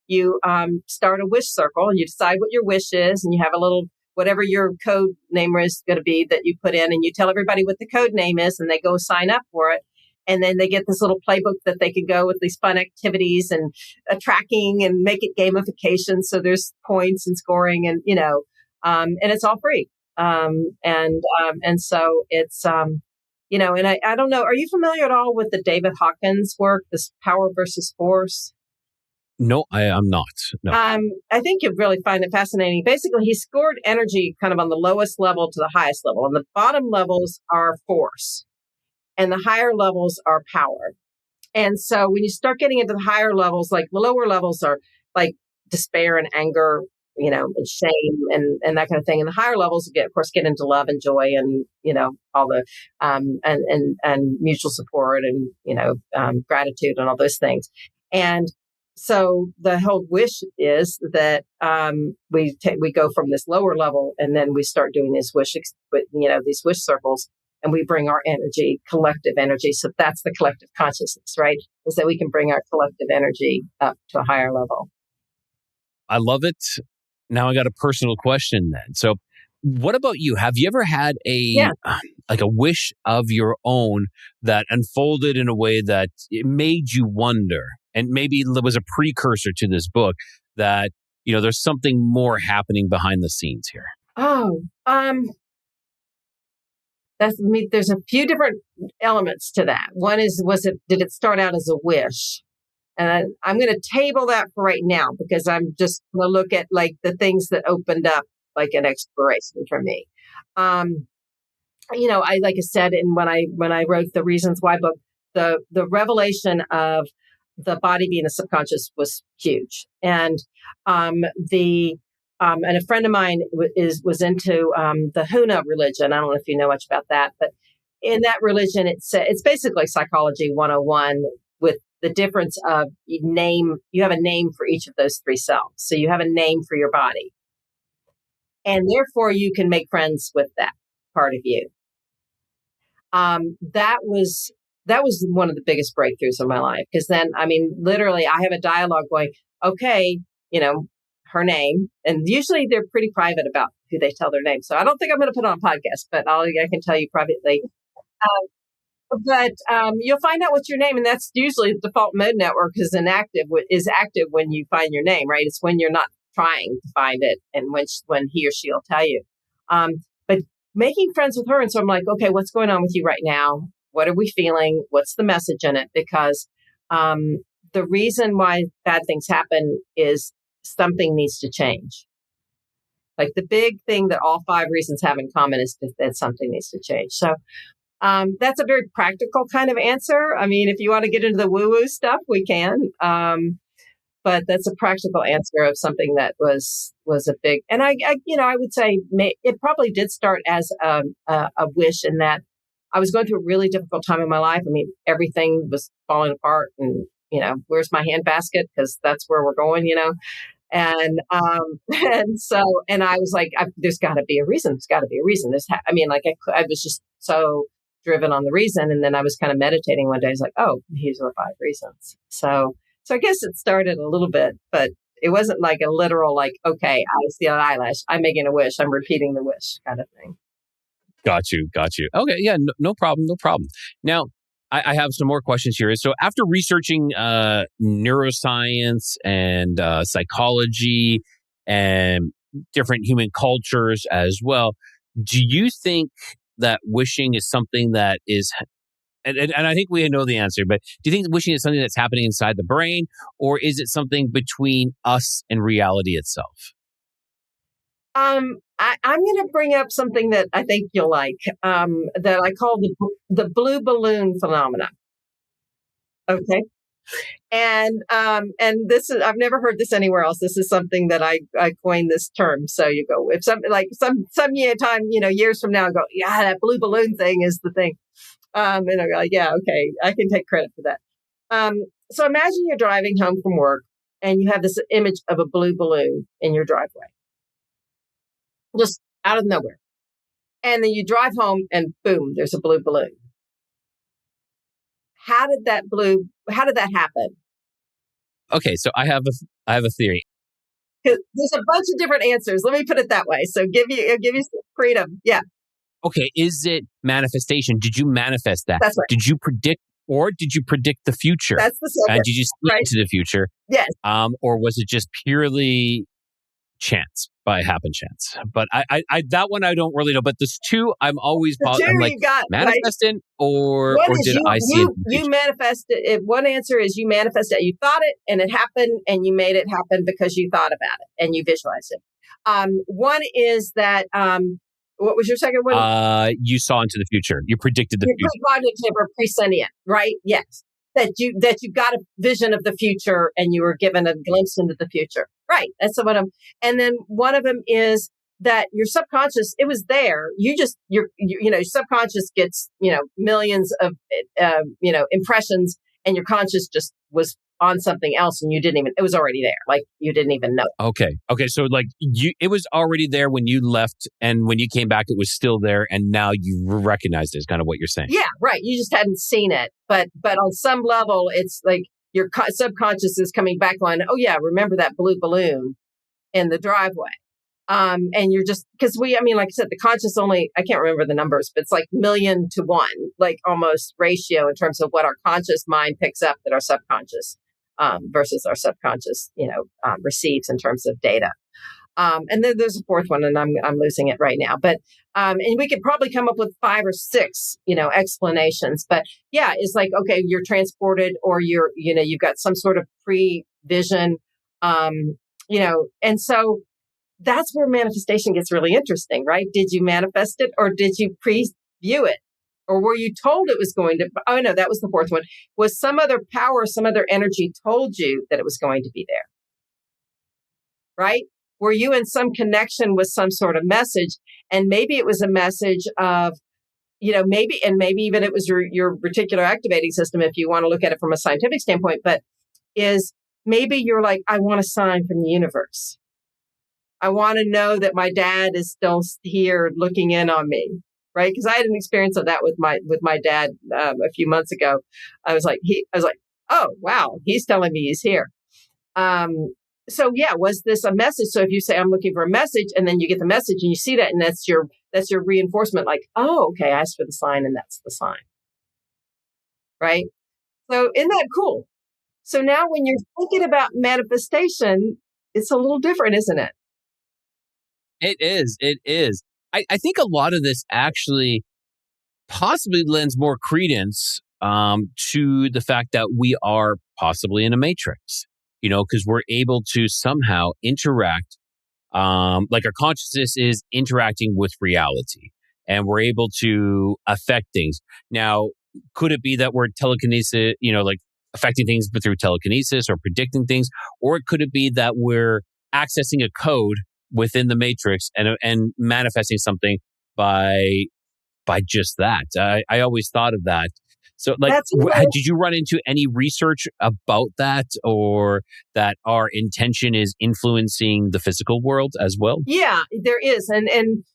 you start a wish circle, and you decide what your wish is, and you have a little, whatever your code name is going to be that you put in, and you tell everybody what the code name is, and they go sign up for it. And then they get this little playbook that they can go with these fun activities and tracking and make it gamification. So there's points and scoring, and, and it's all free. And so it's, and I don't know, are you familiar at all with the David Hawkins work, this power versus force? No, I am not. No. I think you'd really find it fascinating. Basically, he scored energy kind of on the lowest level to the highest level, and the bottom levels are force, and the higher levels are power. And so when you start getting into the higher levels, like the lower levels are like despair and anger, and shame and that kind of thing. And the higher levels get into love and joy and, all the, and mutual support and, gratitude and all those things. And So the whole wish is that we go from this lower level, and then we start doing these these wish circles, and we bring our energy, collective energy. So that's the collective consciousness, right? Is that we can bring our collective energy up to a higher level. I love it. Now I got a personal question then. So what about you? Have you ever had like a wish of your own that unfolded in a way that it made you wonder, and maybe it was a precursor to this book, that, there's something more happening behind the scenes here? Oh, there's a few different elements to that. One is, did it start out as a wish? And I'm going to table that for right now, because I'm just going to look at like the things that opened up like an exploration for me. Like I said, and when I wrote the Reasons Why book, the revelation of the body being a subconscious was huge. And and a friend of mine was into the Huna religion. I don't know if you know much about that, but in that religion, it's basically psychology 101, with the difference of you have a name for each of those three selves. So you have a name for your body, and therefore you can make friends with that part of you. That was one of the biggest breakthroughs of my life, because then, literally I have a dialogue going, okay, her name, and usually they're pretty private about who they tell their name. So I don't think I'm going to put on a podcast, but I can tell you privately. But you'll find out what's your name, and that's usually the default mode network is active when you find your name, right? It's when you're not trying to find it, and when he or she will tell you. But making friends with her, and so I'm like, okay, what's going on with you right now? What are we feeling? What's the message in it? Because the reason why bad things happen is something needs to change. Like the big thing that all 5 reasons have in common is that something needs to change. So that's a very practical kind of answer. If you want to get into the woo-woo stuff, we can. But that's a practical answer of something that was a big, and I would say it probably did start as a wish, in that I was going through a really difficult time in my life. Everything was falling apart, and where's my handbasket? Because that's where we're going, And and I was like, there's got to be a reason. There's got to be a reason. I was just so driven on the reason, and then I was kind of meditating one day. I was like, oh, these are 5 reasons. So I guess it started a little bit, but it wasn't like a literal, like, okay, I see an eyelash, I'm making a wish, I'm repeating the wish kind of thing. Got you. Okay, yeah, no problem. Now, I have some more questions here. So after researching neuroscience and psychology and different human cultures as well, do you think that wishing is something that is, and I think we know the answer, but do you think wishing is something that's happening inside the brain, or is it something between us and reality itself? I'm going to bring up something that I think you'll like, that I call the blue balloon phenomena. Okay. And this is, I've never heard this anywhere else. This is something that I coined this term. So you go, if some years from now, I go, yeah, that blue balloon thing is the thing. And I go, yeah, okay, I can take credit for that. So imagine you're driving home from work, and you have this image of a blue balloon in your driveway, just out of nowhere. And then you drive home, and boom, there's a blue balloon. How did that happen? Okay, so I have a theory. There's a bunch of different answers. Let me put it that way. So give you some freedom. Yeah. Okay, is it manifestation? Did you manifest that? That's right. Did you predict the future? That's the second. And did you see into the future? Yes. Or was it just purely chance, by happen chance? But I that one I don't really know. But there's 2 I'm always I'm like, manifesting, right? or did I see it? You manifested it. One answer is you manifested it. You thought it, and it happened, and you made it happen because you thought about it and you visualized it. One is that what was your second one? You saw into the future. You predicted the future. Cognitive or prescient, right? Yes. That you got a vision of the future, and you were given a glimpse into the future. Right. That's one of them. And then one of them is that your subconscious, it was there. Your subconscious gets, millions of, impressions, and your conscious just was on something else and it was already there. Like you didn't even know. Okay. So like it was already there when you left, and when you came back, it was still there, and now you recognized it, is kind of what you're saying. Yeah, right. You just hadn't seen it. But on some level, it's like your subconscious is coming back on, oh yeah, remember that blue balloon in the driveway. And you're just, because like I said, the conscious only, I can't remember the numbers, but it's like 1,000,000 to 1, like almost ratio in terms of what our conscious mind picks up that our subconscious versus our subconscious, receives in terms of data. And then there's a fourth one, and I'm losing it right now. But and we could probably come up with 5 or 6, explanations. But yeah, it's like, okay, you're transported, or you've got some sort of pre-vision, and so that's where manifestation gets really interesting, right? Did you manifest it, or did you preview it? Or were you told it was going to, oh no, that was the fourth one. Was some other power, some other energy told you that it was going to be there? Right? Were you in some connection with some sort of message? And maybe it was a message of, maybe even it was your reticular activating system, if you want to look at it from a scientific standpoint, but is maybe you're like, I want a sign from the universe. I want to know that my dad is still here looking in on me, right? Because I had an experience of that with my dad a few months ago. I was like, oh wow, he's telling me he's here. So yeah, was this a message? So if you say I'm looking for a message, and then you get the message and you see that, and that's your reinforcement. Like, oh, okay, I asked for the sign, and that's the sign, right? So isn't that cool? So now when you're thinking about manifestation, it's a little different, isn't it? It is. I think a lot of this actually possibly lends more credence to the fact that we are possibly in a matrix, because we're able to somehow interact, like our consciousness is interacting with reality, and we're able to affect things. Now, could it be that we're telekinesis, like affecting things through telekinesis or predicting things? Or could it be that we're accessing a code within the matrix and manifesting something by just that? I always thought of that. So like, did you run into any research about that, or that our intention is influencing the physical world as well? Yeah, there is. And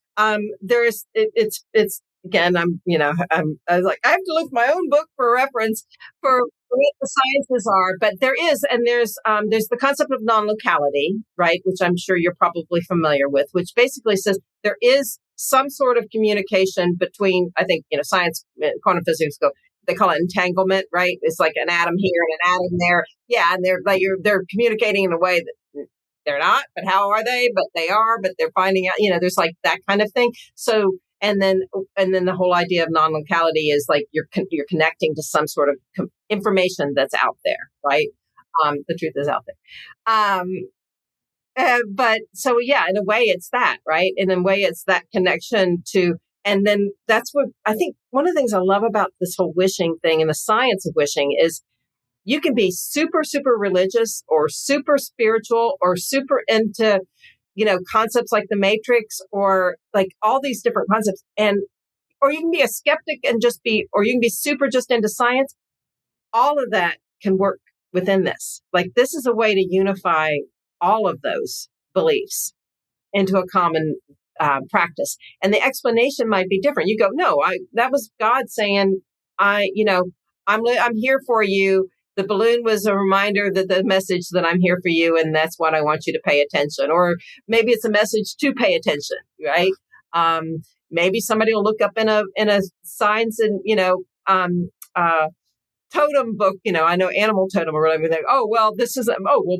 there is, it's again, I was like, I have to look my own book for reference for what the sciences are, but there's the concept of non-locality, right? Which I'm sure you're probably familiar with, which basically says there is some sort of communication between, I think, science, quantum physics they call it entanglement, right? It's like an atom here and an atom there. Yeah. And they're communicating in a way that they're not, but how are they? But they are, but they're finding out, there's like that kind of thing. So, and then the whole idea of non-locality is like you're connecting to some sort of information that's out there, right? The truth is out there. But so yeah, in a way it's that, right? And in a way it's that connection to, and then that's what I think one of the things I love about this whole wishing thing and the science of wishing is you can be super, super religious or super spiritual or super into, concepts like the Matrix or like all these different concepts. Or you can be a skeptic and or you can be super just into science. All of that can work within this. Like this is a way to unify all of those beliefs into a common practice. And the explanation might be different. You go, no, that was God saying, I'm here for you. The balloon was a reminder that the message that I'm here for you, and that's what I want you to pay attention. Or maybe it's a message to pay attention, right? Maybe somebody will look up in a science and totem book. I know animal totem or whatever. They oh well,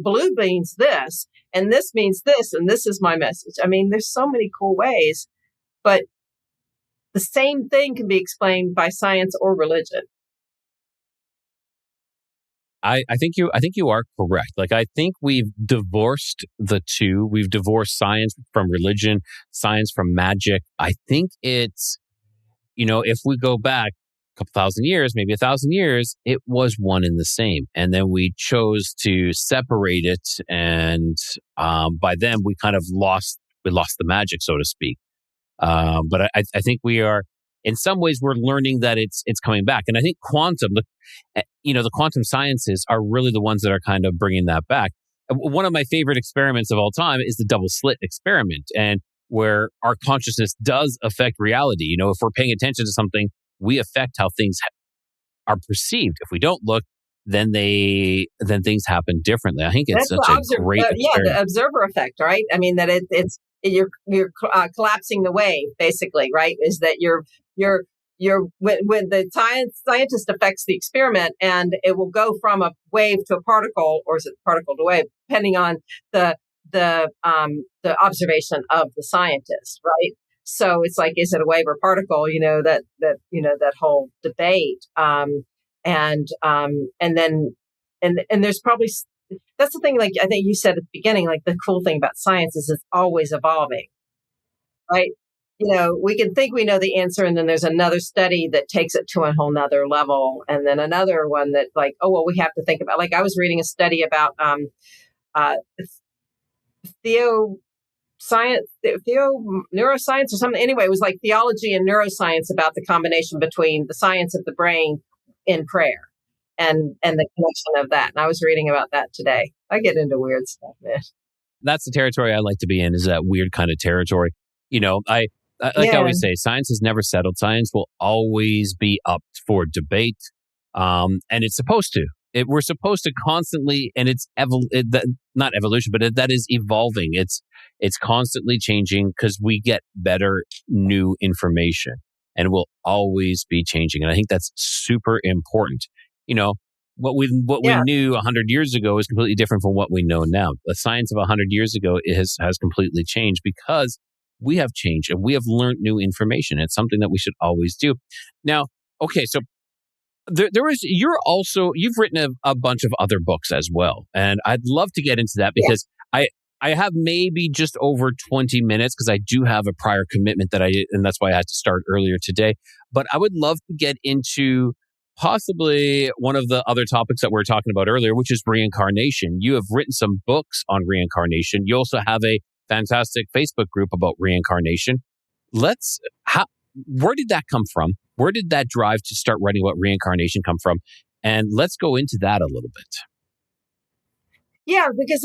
blue means this, and this means this, and this is my message. I mean, there's so many cool ways, but the same thing can be explained by science or religion. I think you are correct. Like, I think we've divorced the two. We've divorced science from religion, science from magic. I think it's, if we go back a couple thousand years, maybe 1,000 years, it was one and the same. And then we chose to separate it. And by then we kind of lost the magic, so to speak. But I think we are in some ways we're learning that it's coming back. And I think the quantum sciences are really the ones that are kind of bringing that back. One of my favorite experiments of all time is the double slit experiment, and where our consciousness does affect reality. If we're paying attention to something, we affect how things are perceived. If we don't look, then things happen differently. I think it's such a great experiment. The observer effect, right? I mean, that you're collapsing the wave, basically, right? Is that when the scientist affects the experiment, and it will go from a wave to a particle, or is it particle to wave, depending on the observation of the scientist, right? So it's like, is it a wave or particle? That whole debate. And there's probably, that's the thing, like I think you said at the beginning, like the cool thing about science is it's always evolving, right? We can think we know the answer, and then there's another study that takes it to a whole nother level. And then another one that like, oh, well, we have to think about, like I was reading a study about neuroscience or something. Anyway, it was like theology and neuroscience about the combination between the science of the brain in prayer and the connection of that. And I was reading about that today. I get into weird stuff, man. That's the territory I like to be in, is that weird kind of territory. I always say, science has never settled. Science will always be up for debate. And it's supposed to. We're supposed to constantly, and it's not evolution, but that is evolving. It's constantly changing because we get better new information, and will always be changing. And I think that's super important. What we knew 100 years ago is completely different from what we know now. The science of 100 years ago has completely changed because we have changed and we have learned new information. It's something that we should always do. Now, okay, so you've written a bunch of other books as well. And I'd love to get into that because I have maybe just over 20 minutes because I do have a prior commitment and that's why I had to start earlier today. But I would love to get into possibly one of the other topics that we were talking about earlier, which is reincarnation. You have written some books on reincarnation. You also have a fantastic Facebook group about reincarnation. Where did that come from? Where did that drive to start writing about reincarnation come from? And let's go into that a little bit. Yeah, because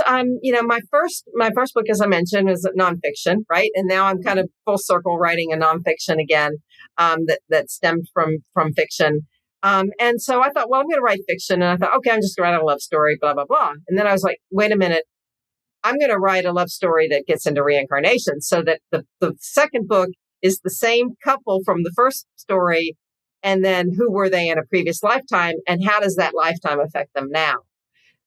my first book, as I mentioned, is nonfiction, right? And now I'm kind of full circle writing a nonfiction again, that stemmed from fiction. And so I thought, well, I'm going to write fiction, and I thought, okay, I'm just going to write a love story, blah blah blah. And then I was like, wait a minute, I'm going to write a love story that gets into reincarnation, so that the second book is the same couple from the first story, and then who were they in a previous lifetime, and how does that lifetime affect them now?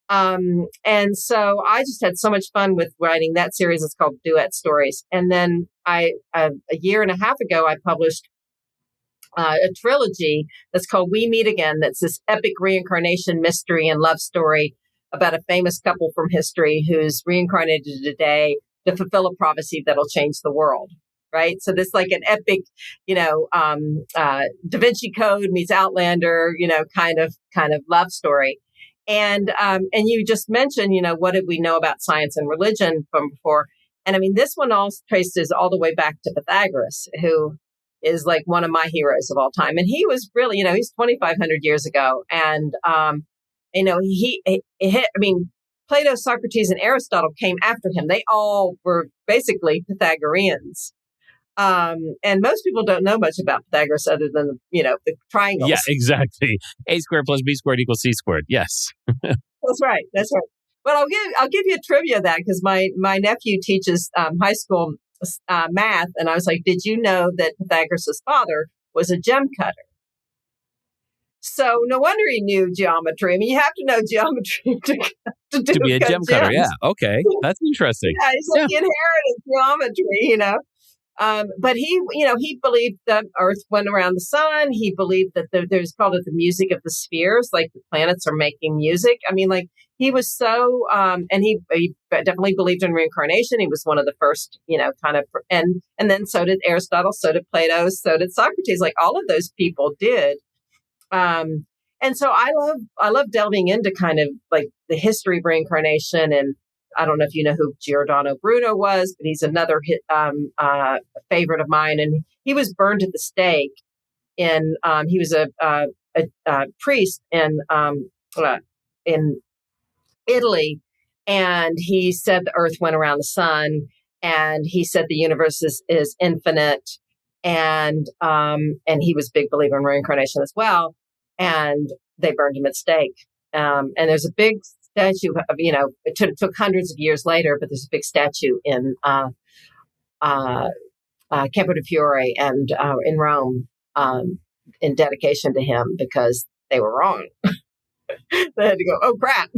And so I just had so much fun with writing that series. It's called Duet Stories. And then a year and a half ago, I published a trilogy that's called We Meet Again. That's this epic reincarnation mystery and love story about a famous couple from history who's reincarnated today to fulfill a prophecy that'll change the world. Right. So this like an epic, Da Vinci Code meets Outlander, kind of love story. And you just mentioned, what did we know about science and religion from before? And I mean, this one all traces all the way back to Pythagoras, who is like one of my heroes of all time. And he was really, he's 2,500 years ago. And, Plato, Socrates, and Aristotle came after him. They all were basically Pythagoreans. And most people don't know much about Pythagoras other than, the triangles. Yeah, exactly. A squared plus B squared equals C squared. Yes. That's right. Well, I'll give you a trivia of that because my nephew teaches high school math. And I was like, did you know that Pythagoras' father was a gem cutter? So no wonder he knew geometry. I mean, you have to know geometry to be a gem cutter. Yeah. Okay. That's interesting. Yeah, he's like he inherited geometry, But he believed that Earth went around the sun. He believed that there's called it the music of the spheres, like the planets are making music. I mean, like he was so, and he definitely believed in reincarnation. He was one of the first, and then so did Aristotle, so did Plato, so did Socrates. Like all of those people did. And so I love delving into kind of like the history of reincarnation. And I don't know if you know who Giordano Bruno was, but he's another favorite of mine. And he was burned at the stake he was a priest in Italy, and he said the Earth went around the sun, and he said the universe is infinite, and he was a big believer in reincarnation as well, and they burned him at stake. And there's a big statue of, it took hundreds of years later, but there's a big statue in Campo de Fiore and in Rome in dedication to him, because they were wrong. They had to go, oh crap,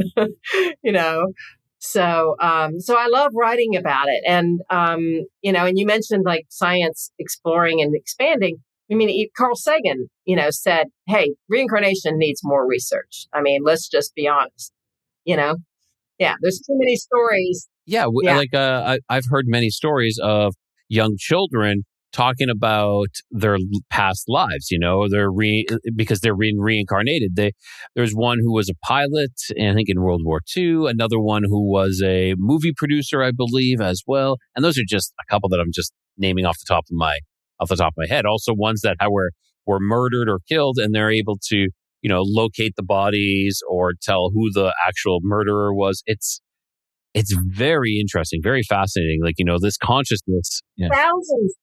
So, I love writing about it. And, and you mentioned like science exploring and expanding. I mean, Carl Sagan, said, hey, reincarnation needs more research. I mean, let's just be honest, Yeah, there's too many stories. Yeah. Like I've heard many stories of young children talking about their past lives, because they're being reincarnated. There's one who was a pilot, I think in World War II, another one who was a movie producer, I believe, as well. And those are just a couple that I'm just naming off the top of my head. Also ones that were murdered or killed, and they're able to, locate the bodies or tell who the actual murderer was. It's very interesting, very fascinating. Like, this consciousness. Yeah. Thousands.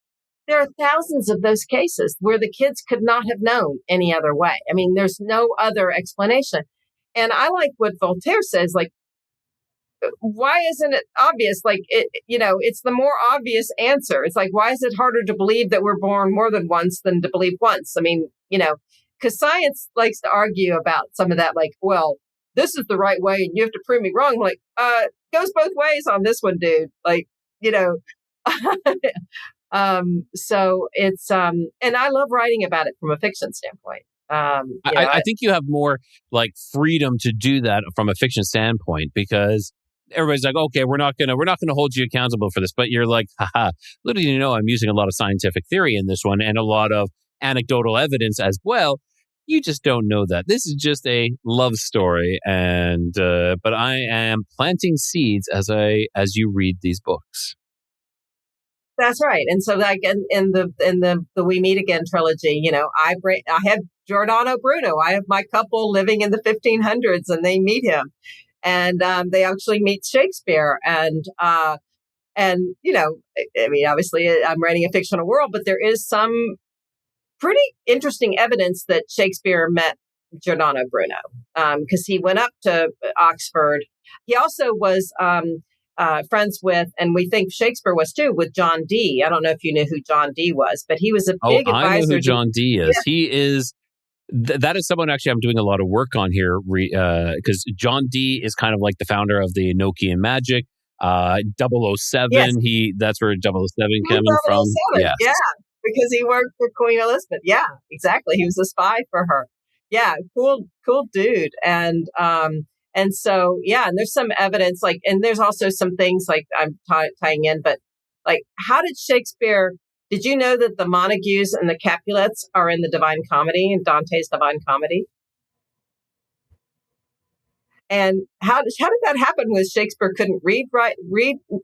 There are thousands of those cases where the kids could not have known any other way. I mean, there's no other explanation. And I like what Voltaire says, like, why isn't it obvious? Like, it's the more obvious answer. It's like, why is it harder to believe that we're born more than once than to believe once? I mean, because science likes to argue about some of that, like, well, this is the right way and you have to prove me wrong. Like, goes both ways on this one, dude. Like, So it's, and I love writing about it from a fiction standpoint. I think you have more like freedom to do that from a fiction standpoint, because everybody's like, okay, we're not gonna hold you accountable for this, but you're like, haha, little do you know, I'm using a lot of scientific theory in this one and a lot of anecdotal evidence as well. You just don't know that. This is just a love story, and but I am planting seeds as you read these books. That's right. And so, like in the We Meet Again trilogy, I have Giordano Bruno. I have my couple living in the 1500s, and they meet him, and they actually meet Shakespeare. And I mean, obviously, I'm writing a fictional world, but there is some pretty interesting evidence that Shakespeare met Giordano Bruno, because he went up to Oxford. He also was friends with, and we think Shakespeare was too, with John Dee. I don't know if you knew who John Dee was, but he was a big advisor. I know who John Dee is. Yeah. He is, that is someone actually I'm doing a lot of work on here, because John Dee is kind of like the founder of the Enochian magic. 007, yes. That's where 007 came from. Yes. Yeah, because he worked for Queen Elizabeth. Yeah, exactly. He was a spy for her. Yeah, cool dude. And so, yeah, and there's some evidence, like, and there's also some things like I'm tying in, but like, how did you know that the Montagues and the Capulets are in the Divine Comedy, in Dante's Divine Comedy? And how did that happen? Was Shakespeare couldn't read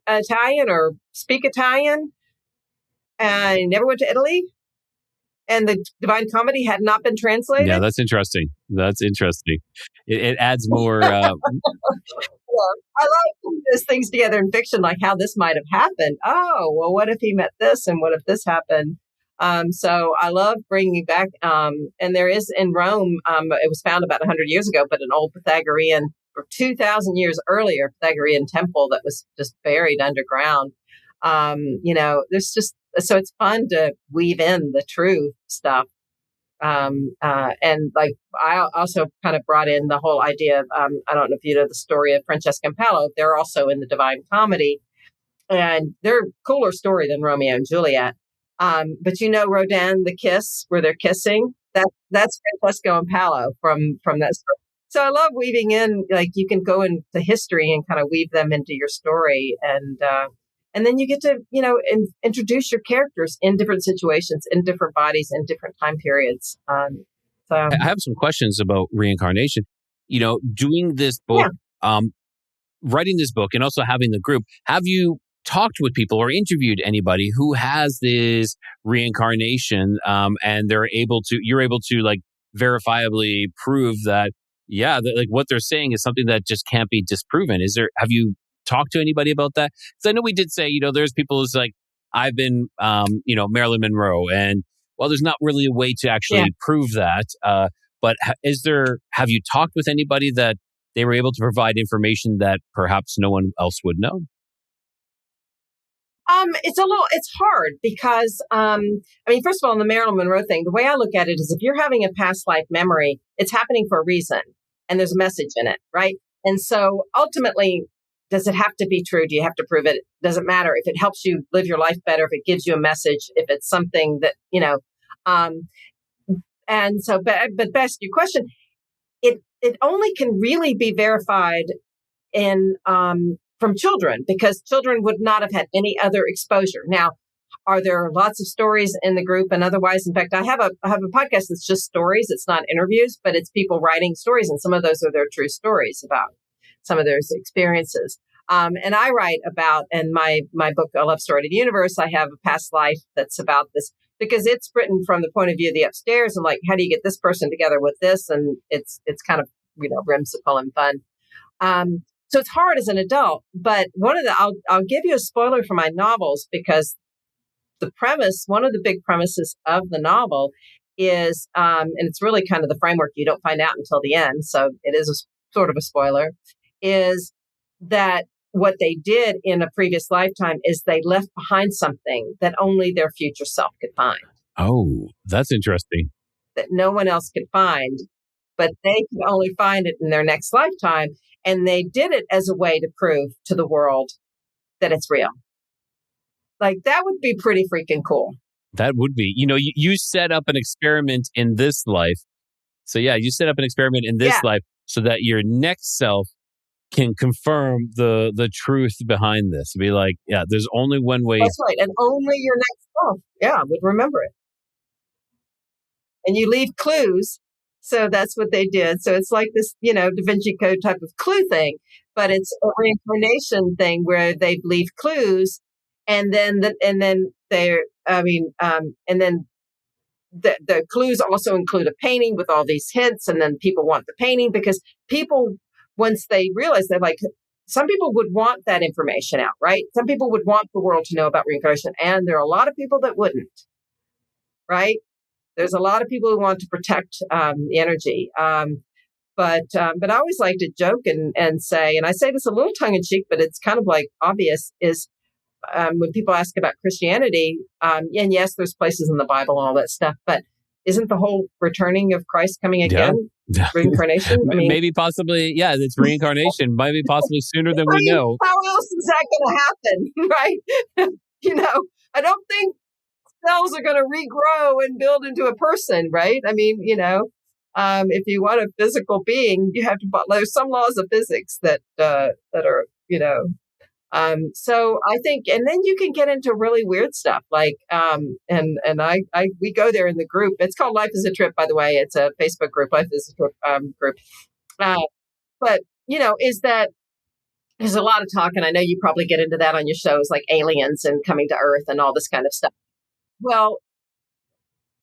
Italian or speak Italian, and he never went to Italy? And the Divine Comedy had not been translated? Yeah, that's interesting. It adds more. I like putting those things together in fiction, like how this might have happened. Oh, well, what if he met this, and what if this happened? So I love bringing back, and there is in Rome, it was found about 100 years ago, but an old Pythagorean, or 2,000 years earlier, Pythagorean temple that was just buried underground. There's just, so it's fun to weave in the true stuff. And like, I also kind of brought in the whole idea of, I don't know if you know the story of Francesca and Paolo. They're also in the Divine Comedy, and they're a cooler story than Romeo and Juliet. But Rodin, the kiss, where they're kissing, that's Francesco and Paolo from that story. So I love weaving in, like, you can go into history and kind of weave them into your story. And then you get to, introduce your characters in different situations, in different bodies, in different time periods. So I have some questions about reincarnation. Doing this book, writing this book, and also having the group, have you talked with people or interviewed anybody who has this reincarnation, and you're able to like verifiably prove that, yeah, that, like what they're saying is something that just can't be disproven. Have you talked to anybody about that? Because I know we did say, there's people who's like, I've been, Marilyn Monroe, and well, there's not really a way to Yeah. actually prove that. But have you talked with anybody that they were able to provide information that perhaps no one else would know? It's hard because, first of all, on the Marilyn Monroe thing, the way I look at it is if you're having a past life memory, it's happening for a reason and there's a message in it, right? And so ultimately, does it have to be true? Do you have to prove it? It doesn't matter if it helps you live your life better, if it gives you a message, if it's something that, and so, but back to your question, it only can really be verified in, from children, because children would not have had any other exposure. Now, are there lots of stories in the group and otherwise? In fact, I have a podcast that's just stories. It's not interviews, but it's people writing stories. And some of those are their true stories about some of those experiences. And I write about, in my book, A Love Story to the Universe, I have a past life that's about this, because it's written from the point of view of the upstairs and like, how do you get this person together with this? And it's kind of, whimsical and fun. So it's hard as an adult, but I'll give you a spoiler for my novels, because one of the big premises of the novel is, and it's really kind of the framework you don't find out until the end, so it is sort of a spoiler, is that what they did in a previous lifetime is they left behind something that only their future self could find. Oh, that's interesting. That no one else could find, but they can only find it in their next lifetime. And they did it as a way to prove to the world that it's real. Like, that would be pretty freaking cool. That would be. You set up an experiment in this life. So yeah, you set up an experiment in this life so that your next self can confirm the truth behind this. Be like, yeah, there's only one way. That's right. And only your next self, would remember it. And you leave clues. So that's what they did. So it's like this, Da Vinci Code type of clue thing, but it's a reincarnation thing where they leave clues, and then the clues also include a painting with all these hints, and then people want the painting because people, once they realize that, like, some people would want that information out, right? Some people would want the world to know about reincarnation, and there are a lot of people that wouldn't, right? There's a lot of people who want to protect the energy. But I always like to joke and say, and I say this a little tongue in cheek, but it's kind of like obvious, is when people ask about Christianity, and yes, there's places in the Bible and all that stuff, but isn't the whole returning of Christ coming again? Yeah. Reincarnation? Maybe possibly, yeah, it's reincarnation. Maybe possibly sooner than we know. How else is that going to happen, right? I don't think cells are going to regrow and build into a person, right? If you want a physical being, you have to. There's some laws of physics that are, So I think, and then you can get into really weird stuff, like, we go there in the group. It's called Life is a Trip, by the way. It's a Facebook group, Life is a Trip group. But is that there's a lot of talk, and I know you probably get into that on your shows, like aliens and coming to Earth and all this kind of stuff. Well,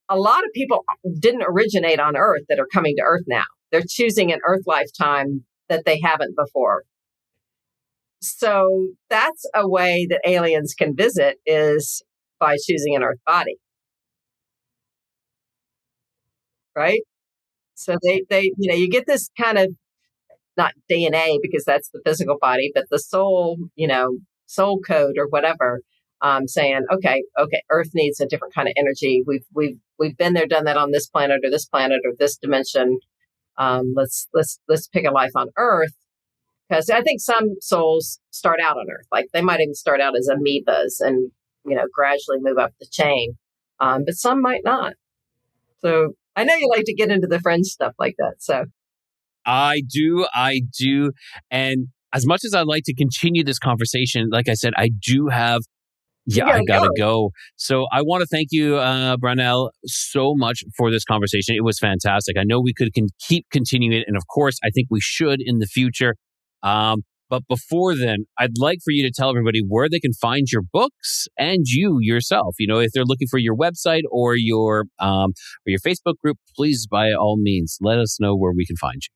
a lot of people didn't originate on Earth that are coming to Earth now. They're choosing an Earth lifetime that they haven't before. So that's a way that aliens can visit, is by choosing an Earth body. Right? So they you get this kind of, not DNA because that's the physical body, but the soul, soul code or whatever. Saying, okay, Earth needs a different kind of energy. We've been there, done that on this planet or this dimension. Let's pick a life on Earth, because I think some souls start out on Earth, like they might even start out as amoebas and gradually move up the chain, but some might not. So I know you like to get into the fringe stuff like that. So I do, and as much as I'd like to continue this conversation, like I said, I do have. Yeah, I gotta go. So I want to thank you, Brownell, so much for this conversation. It was fantastic. I know we could keep continuing it, and of course, I think we should in the future. But before then, I'd like for you to tell everybody where they can find your books and you yourself. If they're looking for your website or your Facebook group, please, by all means, let us know where we can find you.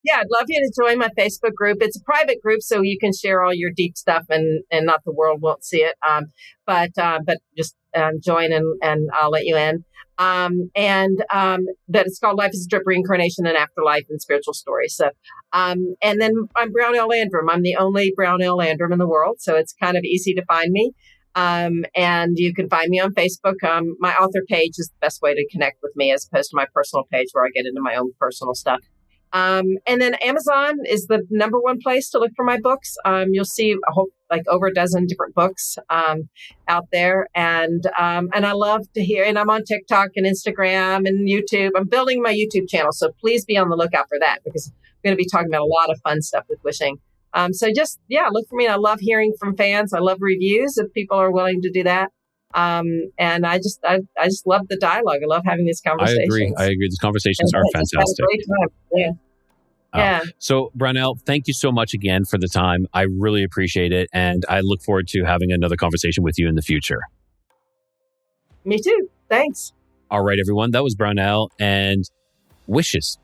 Yeah, I'd love you to join my Facebook group. It's a private group, so you can share all your deep stuff, and not the world won't see it. But just join and I'll let you in. That it's called Life is a Trip, Reincarnation and Afterlife and Spiritual Stories. So, and then I'm Brownell Landrum. I'm the only Brownell Landrum in the world, so it's kind of easy to find me. And you can find me on Facebook. My author page is the best way to connect with me, as opposed to my personal page where I get into my own personal stuff. And then Amazon is the number one place to look for my books. You'll see over a dozen different books out there, and I love to hear. And I'm on TikTok and Instagram and YouTube. I'm building my YouTube channel, so please be on the lookout for that, because I'm going to be talking about a lot of fun stuff with wishing. So just look for me. And I love hearing from fans. I love reviews if people are willing to do that. And I just love the dialogue. I love having these conversations. I agree. These conversations are fantastic. Yeah. So Brownell, thank you so much again for the time. I really appreciate it. And I look forward to having another conversation with you in the future. Me too. Thanks. All right, everyone. That was Brownell and wishes.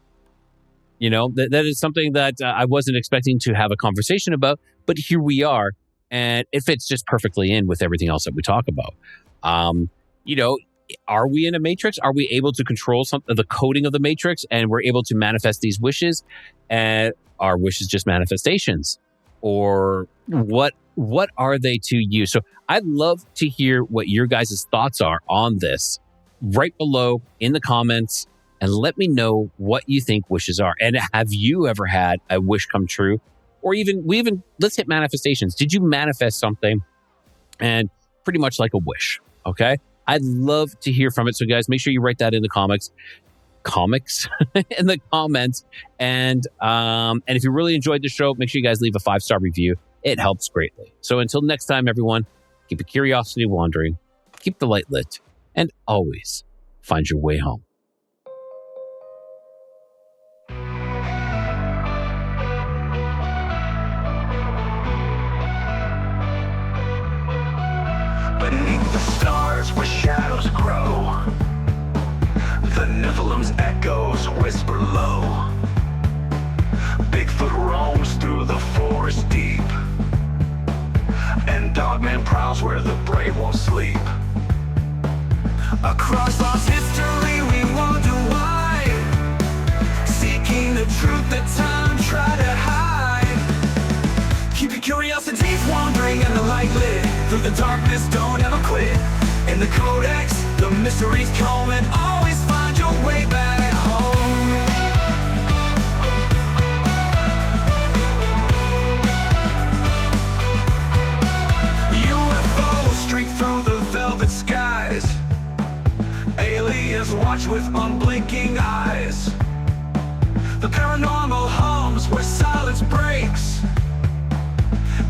That is something that I wasn't expecting to have a conversation about, but here we are. And it fits just perfectly in with everything else that we talk about. Are we in a matrix? Are we able to control the coding of the matrix, and we're able to manifest these wishes? And are wishes just manifestations? Or what are they to you? So I'd love to hear what your guys' thoughts are on this right below in the comments, and let me know what you think wishes are. And have you ever had a wish come true? Or let's hit manifestations. Did you manifest something and pretty much like a wish? Okay. I'd love to hear from it. So guys, make sure you write that in the comics in the comments. And if you really enjoyed the show, make sure you guys leave a 5-star review. It helps greatly. So until next time, everyone, keep your curiosity wandering, keep the light lit, and always find your way home. Beneath the stars where shadows grow, the Nephilim's echoes whisper low. Bigfoot roams through the forest deep, and Dogman prowls where the brave won't sleep. Across lost history we wonder why, seeking the truth that time tried to hide. Keep your curiosities wandering and the light lit. Through the darkness, don't ever quit. In the codex, the mysteries come, and always find your way back home. UFOs streak through the velvet skies. Aliens watch with unblinking eyes. The paranormal hums where silence breaks.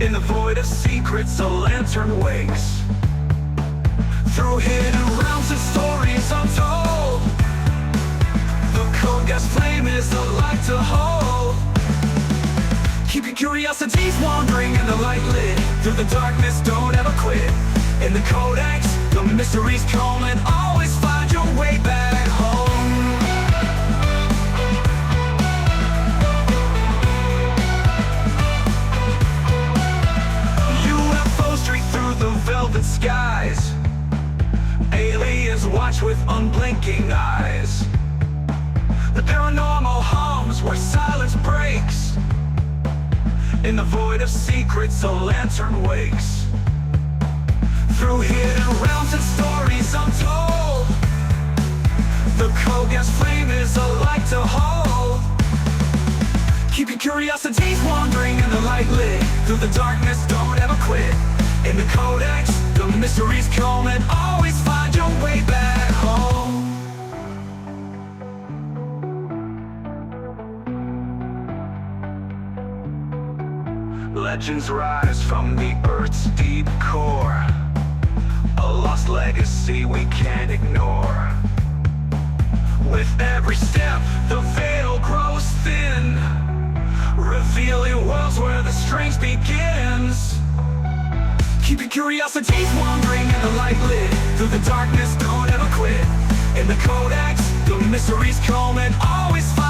In the void of secrets, a lantern wakes. Through hidden realms and stories untold, the code gas flame is a light to hold. Keep your curiosities wandering and the light lit. Through the darkness, don't ever quit. In the codex, the mysteries come, and always find your way back home. The velvet skies, aliens watch with unblinking eyes. The paranormal hums where silence breaks. In the void of secrets, a lantern wakes. Through hidden realms and stories untold, the code gas flame is a light to hold. Keep your curiosities wandering and the light lit. Through the darkness, don't ever quit. In the codex, the mysteries come, and always find your way back home. Legends rise from the earth's deep core, a lost legacy we can't ignore. With every step, the veil grows thin, revealing worlds where the strange Curiosity's wandering and the light lit. Through the darkness, don't ever quit. In the codex, the mysteries come and always find.